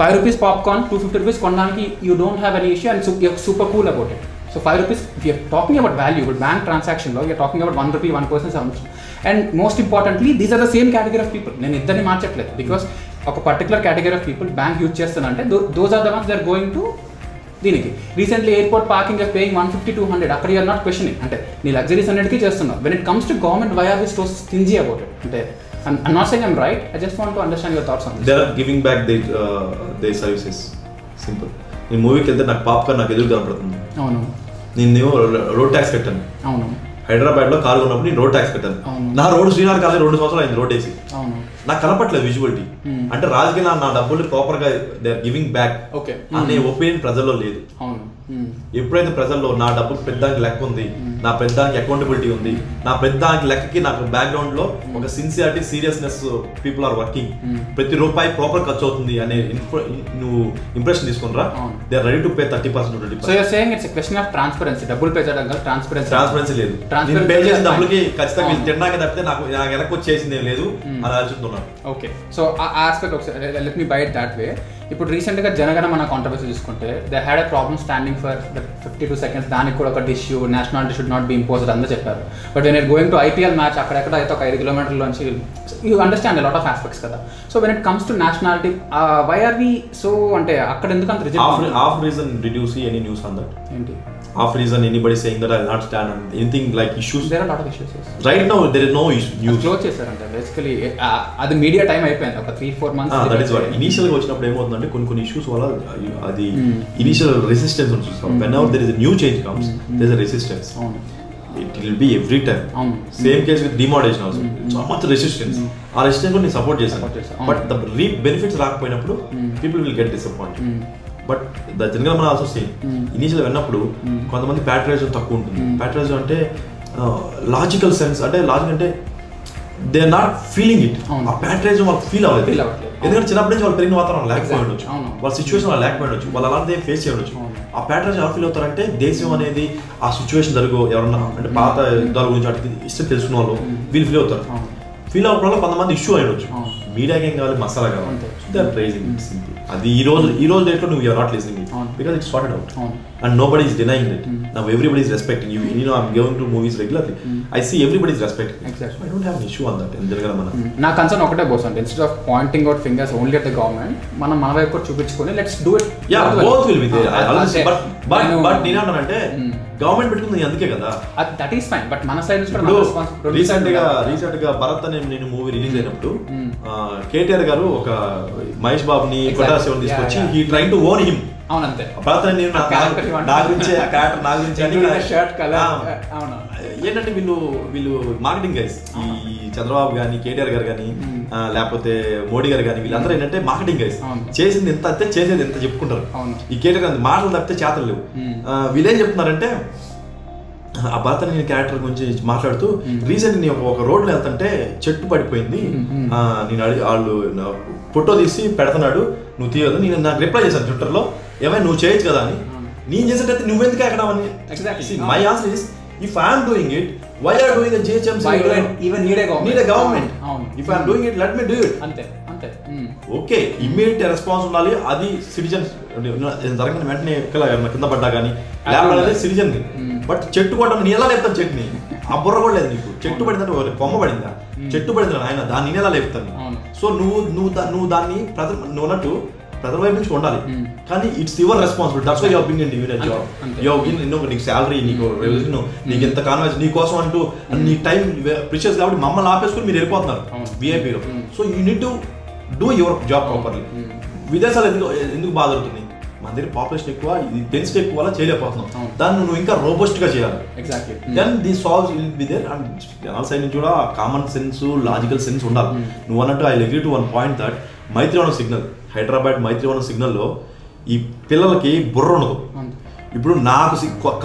5 rupees పాప్కార్న్, 250 rupees కొనడానికి you don't have any issue and you're super cool about it. So 5 rupees, if you're talking about value, but bank transactionలో you're talking about 1 rupee, 1% assumption. And most importantly, these are the same category of people. నేను ఇద్దరిని మార్చట్లేదు, బికాస్ ఒక particular category of people bank use చేస్తానంటే those are the ones they are going to దీనికి. Recently airport parking of paying 150, 200, అక్కడ యూఆర్ నాట్ క్వశ్చనింగ్. అంటే నీ లగ్జరీస్ అన్నిటికీ చేస్తున్నావు. When it comes to government, why are we so stingy about it? అంటే I'm not saying I'm right, I just want to understand your thoughts on this. They are giving back their services. Simple. నేను మూవీకి వెళ్తే నాకు పాప్కార్న్ నాకు ఎదురు కనపడుతుంది. అవును. నేను రోడ్ ట్యాక్స్ కట్టాను. అవును. హైదరాబాద్ లో కారు ఉన్నప్పుడు నేను రోడ్ ట్యాక్స్ కట్టాను. నా రోడ్ శ్రీనగర్ కాలేజ్ 2 సంవత్సరాలు అయింది రోడ్ వేసి. నాకు కనపట్లేదు విజువలిటీ. అంటే రాజకీయ నా డబ్బులు ప్రాపర్ గా దే ఆర్ గివింగ్ బ్యాక్ అనే ఒపీనియన్ ప్రజల్లో లేదు. ఎప్పుడైతే ప్రజల్లో నా డబ్బులు పెద్దానికి లెక్క ఉంది, నా పెద్దానికి అకౌంటబిలిటీ ఉంది, నా పెద్దానికి లెక్కకి నాకు బ్యాక్గ్రౌండ్ లో ఒక sincerity, seriousness, people are working, ప్రతి రూపాయి ప్రాపర్ ఖర్చు అవుతుంది అనే నువ్వు ఇంప్రెషన్ తీసుకుని రా, they are ready to pay 30%, 20%. So you are saying it's a question of transparency. డబ్బులు పే చేయడం కాదు, ట్రాన్స్పరెన్సీ లేదు. నేను పే చేసిన డబ్బులకి ఖచ్చితంగా వీళ్ళు తినడానికి తప్పితే నాకు వెనక్కి వచ్చేసింది లేదు అని ఆలోచిస్తున్నాను. ఓకే, సో ఆ ఆస్పెక్ట్ ఒకసారి let me buy it that way. ఇప్పుడు రీసెంట్గా జనగణమన కాంట్రవర్సీ చూసుకుంటే they had a problem standing for 52 seconds. దానికి కూడా ఒక issue, nationality should not be imposed అందరూ చెప్పారు. But when it going to IPL match అక్కడెక్కడ అయితే ఒక 5 kilometers you understand lot of aspects కదా. So when it comes to nationality, why are we so అంటే అక్కడ ఎందుకు అంత reject? Half reason did you see any news on that? ఏంటి half reason anybody saying that I will not stand on anything like issues? There are a lot of issues, yes. Right now there is no issue news close chesarante basically adi media time ayipayindi oka 3-4 months. That is what initially ga vachinappudu em avutundante konni issues valla adi initial resistance untundi. Whenever there is a new change comes, there is a resistance. It will be every time. Same case with demonetization also. So much resistance. Our resistance ni support chesam, but the reap benefits raakapoyinappudu people will get disappointed. But the Jana Gana Mana also same. Initial విన్నప్పుడు కొంతమంది ప్యాట్రియాటిజం తక్కువ ఉంటుంది. ప్యాట్రియాటిజం అంటే లాజికల్ సెన్స్, అంటే లాజిక్ అంటే they are not feeling it. ఆ ప్యాట్రియాటిజం వాళ్ళకి ఫీల్ అవ్వలేదు. ఎందుకంటే చిన్నప్పటి నుంచి వాళ్ళు పెరిగిన వాతావరణం లేకపోయి ఉండొచ్చు, వాళ్ళ సిచ్యువేషన్ వాళ్ళు లేకపోయి ఉండొచ్చు, వాళ్ళు అలాంటిదే ఫేస్ చేయవచ్చు. ఆ ప్యాట్రియాటిజం ఎలా ఫీల్ అవుతారంటే దేశం అనేది ఆ సిచ్యువేషన్ జరుగు ఎవరన్నా అంటే పాత యుద్ధాల గురించి వాటికి ఇష్టం తెలుసుకున్న వాళ్ళు వీళ్ళు ఫీల్ అవుతారు. ఫీల్ అవ్వడం కొంతమంది ఇష్యూ అయ్యొచ్చు. మీడియాకి ఏం కావాలి, మసాలా కావాలి. They are praising it simple. అది ఈ రోజు డేట్ లో నువ్వు you're not listening it because it's sorted out and nobody is denying it. Now everybody is respecting you. You know I am going to movies regularly, I see everybody is respecting. I don't have an issue on that. Jana Gana Mana నా కన్సర్న్ ఒకటే బోస్, అంటే instead of pointing out fingers only at the government, మనం మన వైపు చూపించుకొని let's do it. Yeah both will be there. But నేను అంటానంటే గవర్నమెంట్ పెట్టుకుంది అందుకే కదా, దట్ ఈస్ ఫైన్. బట్ మన సైడ్ నుంచి రీసెంట్ గా భరత్ అనే నేను మూవీ రిలీజ్ అయినప్పుడు కేటీఆర్ గారు ఒక మహేష్ బాబుని కొట్టాశివని తీసుకొచ్చి he trying to own him. అవును అంతే. ప్రవర్తన నేను నా గురించి ఆ క్యారెక్టర్ నా గురించి షర్ట్ కలర్. అవును. ఏంటంటే వీళ్ళు మార్కెటింగ్ గైస్, ఈ చంద్రబాబు గానీ కేటీఆర్ గారు కానీ లేకపోతే మోడీ గారు కానీ వీళ్ళందరూ ఏంటంటే మార్కెటింగ్ గైస్. చేసింది ఎంత అయితే చేసేది ఎంత చెప్పుకుంటారు. ఈ కేటీఆర్ గారు మాటలు తప్పితే చేతలు లేవు. వీళ్ళేం చెప్తున్నారంటే ఆ భర్త నేను క్యారెక్టర్ గురించి మాట్లాడుతూ రీసెంట్ నేను ఒక రోడ్లో వెళ్తుంటే చెట్టు పడిపోయింది, నేను వాళ్ళు ఫోటో తీసి పెడుతున్నాడు, నువ్వు తీయదు. నేను నాకు రిప్లై చేశాను ట్విట్టర్లో, ఏమైనా నువ్వు చేయొచ్చు కదా అని. నేను చేసేటైతే నువ్వెందుకు ఎక్కడ అని. My answer is, if I am doing it, why are you doing the GHMC? Why do I even need a government? If I am doing it, let me do it. అంతే. ఓకే, ఇమ్మీడియట్ రెస్పాన్స్ ఉండాలి. అది సిటిజన్స్ జరగని వెంటనే కింద పడ్డా కానీ లేకపోతే సిటిజన్. బట్ చెట్టు కూడా నేను ఎలా లేపుతాను చెట్టుని? ఆ బుర్ర కూడా లేదు నీకు. చెట్టు పడిందంటే కొమ్మ పడిందా? చెట్టు పడిందా ఆయన, దాన్ని నేను ఎలా లేపుతాను? సో నువ్వు దాన్ని నువ్వు అన్నట్టు ప్రజల వైపు నుంచి ఉండాలి. కానీ it's your responsibility. That's why you have been in division job. You have been నీకు శాలరీ, నీకు రెవెన్యూ, నీకు ఎంత కాన్వాన్స్ నీ కోసం అంటూ నీ టైం ప్రిషియస్ కాబట్టి మమ్మల్ని ఆపేసుకుని మీరు వెళ్ళిపోతున్నారు విఐపీలో. So you need to do your job properly. విదేశాలు ఎందుకు బాధపడుతుంది? మన దగ్గర పాపులేషన్ ఎక్కువ, డెన్సిటీ ఎక్కువ వల్ల చేయలేకపోతున్నాం. దాన్ని నువ్వు ఇంకా రోబస్ట్ గా చేయాలి. Then the solves will be there. And జనాల సైడ్ నుంచి కూడా కామన్ సెన్స్, లాజికల్ సెన్స్ ఉండాలి. నువ్వు అన్నట్టు I agree to one point that Maitrivanam signal, Hyderabad Maitrivanam సిగ్నల్లో ఈ పిల్లలకి బుర్ర ఉండదు. ఇప్పుడు నాకు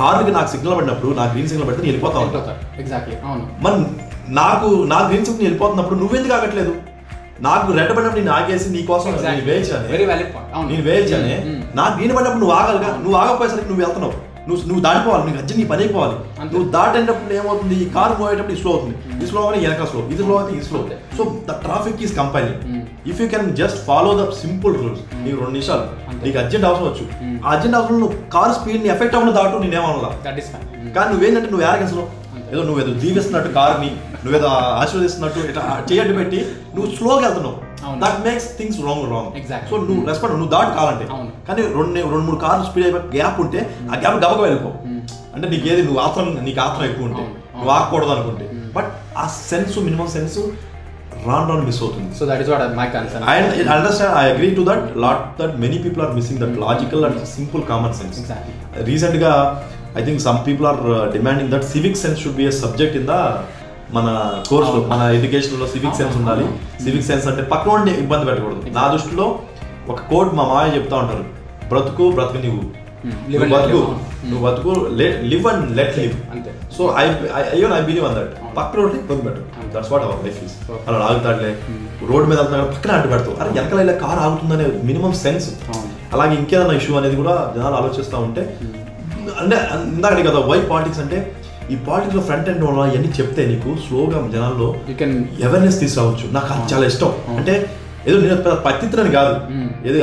కార్లకి నాకు సిగ్నల్ పడినప్పుడు, నాకు గ్రీన్ సిగ్నల్ పడితే నేను వెళ్ళిపోతా ఉంటాను. మరి నాకు గ్రీన్ సిగ్నల్ వెళ్ళిపోతున్నప్పుడు నువ్వెందుకు ఆగట్లేదు? నాకు రెడ్ పడినప్పుడు నేను ఆగేసి నీ కోసం నేను వేయించానే. నాకు గ్రీన్ పడినప్పుడు నువ్వు ఆగాలిగా. నువ్వు ఆగపోయేసరికి నువ్వు వెళ్తున్నావు, నువ్వు దాటిపోవాలి, నీకు అర్జెంట్ నీ పని అయిపోవాలి. నువ్వు దాటేటప్పుడు ఏమవుతుంది? ఈ కారు పోయేటప్పుడు స్లో అవుతుంది, ఈ స్లో అని వెనక స్లో, ఇది స్లో అయితే ఈ slow. So the traffic is compiling. If you can just follow the simple rules. నీకు 2 నిమిషాలు నీకు అర్జెంట్ అవసరం వచ్చు, ఆ అర్జెంట్ అవసరం నువ్వు కారు స్పీడ్ ని ఎఫెక్ట్ అవ్వడం దాటు నేనేమన్నా. కానీ నువ్వేంటంటే నువ్వు యారగెన్స్లో నువ్వేదో దీవిస్తున్నట్టు కార్ని, నువ్వేదో ఆశీర్వదిస్తున్నట్టు ఇట్లా చేయడ్డు పెట్టి నువ్వు స్లోగా వెళ్తున్నావు. That makes things wrong. So నువ్వు రెస్పెక్ట్, నువ్వు దాటి కావాలంటే. కానీ 2-3 కార్లు స్పీడ్ అయిపోయి గ్యాప్ ఉంటే ఆ గ్యాప్ గబగబా వెళ్ళిపో. అంటే నీకు నీకు ఆత్రం ఎక్కువ ఉంటే నువ్వు ఆగకూడదు అనుకుంటే. బట్ ఆ సెన్స్, మినిమం సెన్స్ రాను మిస్ అవుతుంది. So that is what my concern. I understand, I agree to that lot, that many people are missing that logical and simple common sense. Exactly. Recent ga I think some people are demanding that civic sense should be a subject in the మన కోర్సులో, మన ఎడ్యుకేషన్లో సివిక్ సెన్స్ ఉండాలి. సివిక్ సెన్స్ అంటే పక్కన ఉండి ఇబ్బంది పెట్టకూడదు. నా దృష్టిలో ఒక కోడ్ మా మాయ చెప్తా ఉంటారు, బ్రతుకు నువ్వు బతుకు, live and let live. So I believe an that. పక్కన ఉంటే ఇబ్బంది పెట్టు. That's what our life is. అలా ఆగుతాడులే, రోడ్ మీద వెళ్తున్నా పక్కన అడ్డు పెడతావు, అరే వెనకాల ఇలా కార్ ఆగుతుందనే మినిమం సెన్స్. అలాగే ఇంకేదన్నా ఇష్యూ అనేది కూడా జనాలు ఆలోచిస్తూ ఉంటే, అంటే ఇందాక కదా వై పాలిటిక్స్ అంటే, ఈ పాలిటిక్స్ లో ఫ్రంట్ ఎండ్ ఇవన్నీ చెప్తే నీకు స్లోగా జనాల్లో అవేర్నెస్ తీసుకురావచ్చు. నాకు అది చాలా ఇష్టం. అంటే ఏదో నేను పత్తిత్రని కాదు, ఏదో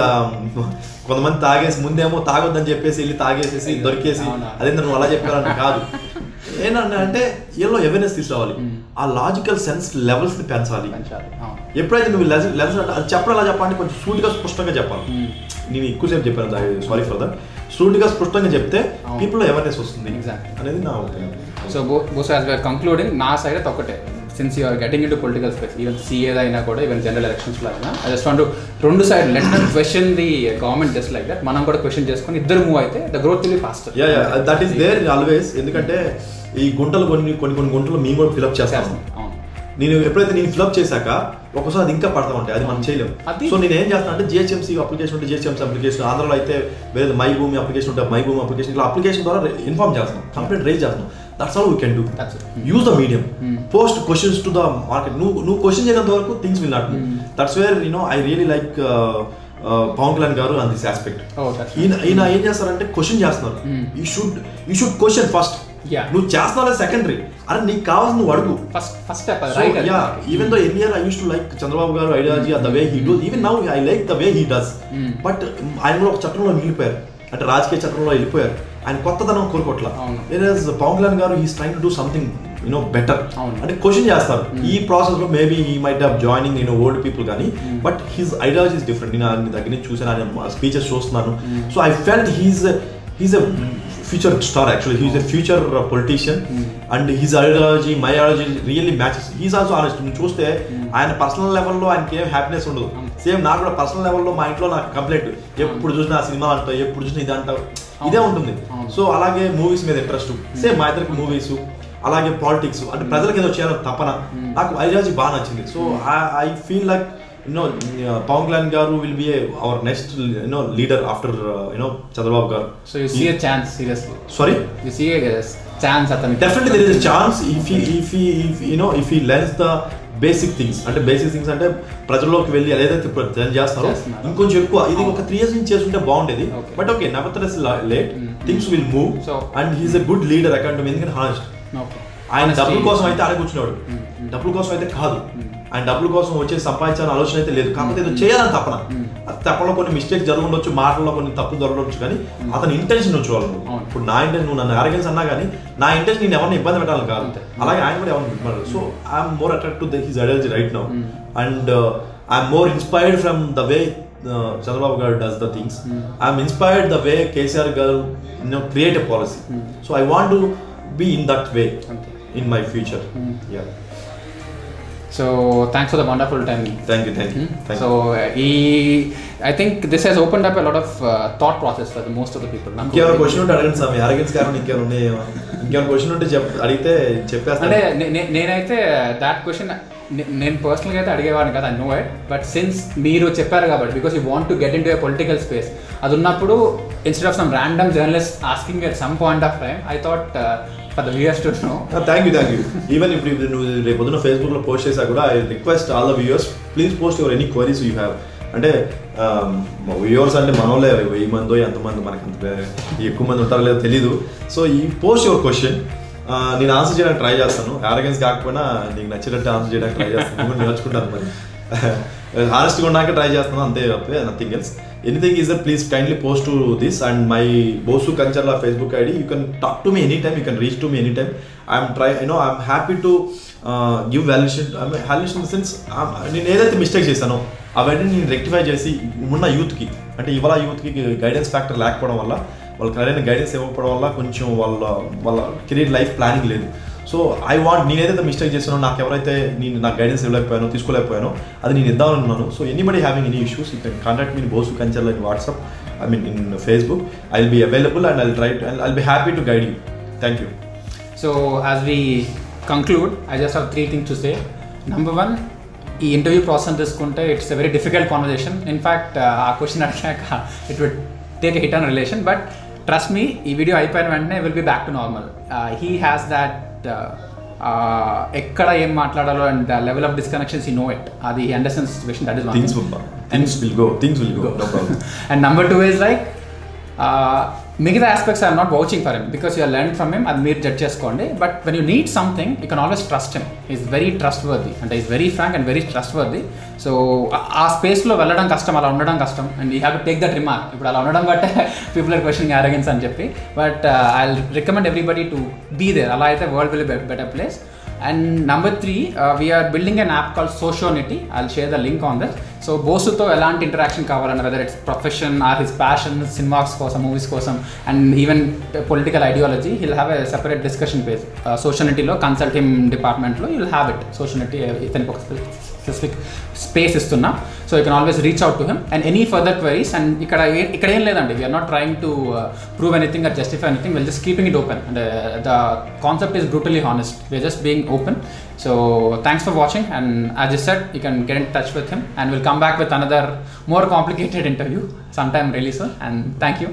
కొంతమంది తాగేసి ముందేమో తాగొద్దని చెప్పేసి వెళ్ళి తాగేసేసి దొరికేసి అదే నువ్వు అలా చెప్పాలని కాదు. ఏంటంటే అంటే ఏదో అవేర్నెస్ తీసుకురావాలి. ఆ లాజికల్ సెన్స్ లెవెల్స్ ని పెంచాలి. ఎప్పుడైతే నువ్వు లెవెల్స్ అంటే అది చెప్పడం ఎలా చెప్పాలంటే కొంచెం సూటిగా స్పష్టంగా చెప్పాలి. నేను ఎక్కువసేపు చెప్పాను, సారీ ఫర్ దట్. సూటిగా స్పష్టంగా చెప్తే పీపుల్ అవేర్నెస్ వస్తుంది అనేది నా opinion. So Bose as we're concluding, నా సైడ్ అయితే ఒకటే, since you are getting in to political space, even CA అయినా కూడా, ఈవెన్ జనరల్ ఎలక్షన్స్లో అయినా, ఐ జస్ట్ వాంట్ రెండు side let not question the government just like that. మనం కూడా క్వశ్చన్ చేసుకొని ఇద్దరు మూవ్ అయితే the growth will be faster. That is there always. ఎందుకంటే ఈ గుంటలు కొన్ని గుంటలు మేము కూడా ఫిల్అప్ చేస్తాము. నేను ఎప్పుడైతే నేను ఫిల్అప్ చేశాక ఒకసారి అది ఇంకా పడతా ఉంటాయి, అది మనం చేయలేము. సో నేను ఏం చేస్తాను అంటే జిహెచ్ఎంసీ అప్లికేషన్ ఉంటే జిహెచ్ఎంసీ అప్లికేషన్, ఆంధ్రలో అయితే వేరే మై భూమి అప్లికేషన్ ఉంటే మై భూమి అప్లికేషన్, ఇలా అప్లికేషన్ ద్వారా ఇన్ఫార్మ్ చేస్తాం, కంప్లైంట్ రైజ్ చేస్తాం. That's all we can do. Use the medium, post questions to the market. నువ్వు క్వశ్చన్ చేయనంత వరకు things will not move. That's where I really like Pawan Kalyan garu on this aspect. ఈయన ఏం చేస్తారంటే క్వశ్చన్ చేస్తున్నారు. You should question first. నువ్వు చేస్తున్నావు సెకండరీ, అరే నీకు కావాల్సి నువ్వు అడుగు first. Even though earlier I use to like Chandrababu garu ideology, the way he dos. Even now I like the way he does. But ఆయన కూడా ఒక చట్టంలో మిగిలిపోయారు, అంటే రాజకీయ చట్టంలో వెళ్ళిపోయారు. ఆయన కొత్తదనం కోరుకోవట్ల. వేరేజ్ Pawan Kalyan garu he's trying to do something better. అంటే క్వశ్చన్ చేస్తారు. ఈ ప్రాసెస్ లో maybe he might have joining old people కానీ, but his ideology is different. నేను ఆయన దగ్గర నుంచి చూసాను, ఆయన స్పీచెస్ చూస్తున్నాను. So I felt he's a future star actually. He is a future politician and his ideology, my ideology really matches. He is also honest. నువ్వు చూస్తే ఆయన పర్సనల్ లెవెల్లో ఆయనకి ఏం హ్యాపీనెస్ ఉండదు, సేమ్ నాకు కూడా పర్సనల్ లెవెల్లో మా ఇంట్లో నాకు కంప్లైంట్, ఎప్పుడు చూసినా ఆ సినిమా అంటావు, ఎప్పుడు చూసినా ఇది అంటావు, ఇదే ఉంటుంది. సో అలాగే మూవీస్ మీద ఇంట్రెస్ట్, సేమ్ మా ఇద్దరికి మూవీస్, అలాగే పాలిటిక్స్, అంటే ప్రజలకు ఏదో చేయాలని తపన. నాకు ఐడియాలజీ బాగా నచ్చింది. So I feel like Pawan Kalyan garu will be our next leader after Chandrababu garu. So you see a chance, seriously? Sorry, you see a chance atani? Definitely there is a chance if he learns the basic things. అంటే బేసిక్ థింగ్స్ అంటే ప్రజల్లోకి వెళ్ళి ఏదైతే ప్రజెంట్ చేస్తారో ఇంకొంచెం ఎక్కువ, ఇది ఒక 3 years నుంచి చేస్తుంటే బాగుండేది. But okay, nevertheless late things will move and he is a good leader according to me. ఎందుకంటే హానెస్ట్, ఆయన డబ్బుల కోసం అయితే ఆడే కూర్చున్నాడు, డబ్బుల కోసం అయితే కాదు, ఆయన డబ్బుల కోసం వచ్చే సంపాదించాలని ఆలోచన అయితే లేదు. కాకపోతే ఏదో చేయాలని తపన. తప్పలో కొన్ని మిస్టేక్స్ జరుగుండొచ్చు, మాటల్లో కొన్ని తప్పు జరగవచ్చు, కానీ అతని ఇంటెన్షన్ వచ్చేవాళ్ళు. ఇప్పుడు నా ఇంటెన్షన్, నువ్వు నన్ను అరగెన్స్ అన్నా కానీ నా ఇంటెన్షన్ నేను ఎవరిని ఇబ్బంది పెట్టాలని కాదు. అలాగే ఆయన కూడా ఎవరిని పెట్టారు. So I'm more attract to his ideology right now and I'm more inspired from the way Chandrababu garu does the things. I'm inspired the way KCR garu create a policy. So I want to be in that way in my future. Yeah. So thanks for the wonderful time. Thank you. So I think this has opened up a lot of thought process for the most of the people. ఇంకేమైనా క్వశ్చన్ ఉంటే అడగండి స్వామి, అరగెన్స్ కారణం ఇంకేమైనా ఉన్నాయేమో, ఇంకేమైనా క్వశ్చన్ ఉంటే అడిగితే చెప్పేస్తాను. అంటే నేనైతే దాట్ క్వశ్చన్ నేను పర్సనల్గా అయితే అడిగేవాడిని కదా, I know it. But since మీరు చెప్పారు కాబట్టి, because you want to get in to a political space, అది ఉన్నప్పుడు instead of some random journalist asking at some point of time, I thought for the viewers to know. Thank you. Even if you రేపొద్దున Facebook లో పోస్ట్ చేసా కూడా, I request all the viewers, please post your any queries you have. అంటే వ్యూవర్స్ అంటే మనోళ్ళే 1000 మందో ఎంతమంది, మనకి అంత ఎక్కువ మంది ఉంటారో లేదో తెలీదు. సో ఈ పోస్ట్ యువర్ క్వశ్చన్, నేను ఆన్సర్ చేయడానికి ట్రై చేస్తాను. ఆరోగెన్స్ కాకపోయినా నీకు నచ్చినట్టు ఆన్సర్ చేయడానికి ట్రై చేస్తాను. నేను నేర్చుకుంటాను, మరి హానెస్ట్గా ఉండడానికి ట్రై చేస్తున్నాను, అంతే తప్పే nothing else. Anything is there, please kindly post to this and my Bosu Kancharla Facebook ID. You can talk to me anytime, you can reach to me anytime. I'm happy to give validation. Validation in the sense, నేను ఏదైతే మిస్టేక్ చేశానో అవన్నీ నేను రెక్టిఫై చేసి ఉన్న యూత్కి, అంటే ఇవాళ యూత్కి గైడెన్స్ ఫ్యాక్టర్ లేకపోవడం వల్ల, వాళ్ళకి సరైన గైడెన్స్ ఇవ్వకపోవడం వల్ల కొంచెం వాళ్ళ కెరీర్ లైఫ్ ప్లానింగ్ లేదు. సో ఐ వాంట్, నేనైతే మిస్టేక్ చేసానో, నాకు ఎవరైతే నాకు గైడెన్స్ ఇవ్వలేకపోయానో, తీసుకోలేకపోయానో, అది నేను ఇద్దామనుకున్నాను. So anybody having any issues, you can contact me Bosu Kancharla in WhatsApp, in Facebook. I'll be available and I'll be happy to guide you. Thank you. So as we conclude, I just have 3 things to say. Number 1, ఈ ఇంటర్వ్యూ ప్రాసెస్ తీసుకుంటే it's a very difficult conversation. In fact ఆ క్వశ్చన్ అడిగాక it will take a hit on relation, but trust me, ఈ వీడియో అయిపోయిన వెంటనే will be back to normal. He has that ఎక్కడ ఏం మాట్లాడాలో and level of disconnections he know it, అది he understands situation, that is one things will go no problem. And number 2 is like మిగతా aspects I'm not vouching for him, because you are learn from him, అది మీరు జడ్జ్ చేసుకోండి. But when you need something you can always trust him. Is very trustworthy, అంటే is very frank and very trustworthy. So ఆ స్పేస్లో వెళ్ళడం కష్టం, అలా ఉండడం కష్టం, and you have to take that remark. ఇప్పుడు అలా ఉండడం బట్టే పీపుల్ ఆర్ క్వశ్చనింగ్ అరగెన్స్ అని చెప్పి. But I recommend everybody to be there. అలా అయితే world will be better place. And number 3, we are building an app called Sociality. I'll share the link on that. So Bosuతో ఎలాంటి ఇంటరాక్షన్ కావాలన్నా, whether it's profession or his passion, cinemas కోసం, మూవీస్ కోసం, and even political ideology, he'll have a separate discussion page. Socialityలో కన్సల్ట్ హిమ్ డిపార్ట్మెంట్లో you'll have it. Sociality ఇతనికి ఒక స్పెసిఫిక్ స్పేస్ ఇస్తున్నా. So you can always reach out to him and any further queries. And ఇక్కడ ఏం లేదండి, we are not trying to prove anything or justify anything, we are just keeping it open. And the concept is brutally honest, we are just being open. So thanks for watching, and as I said, you can get in touch with him and we'll come back with another more complicated interview sometime really soon. And thank you.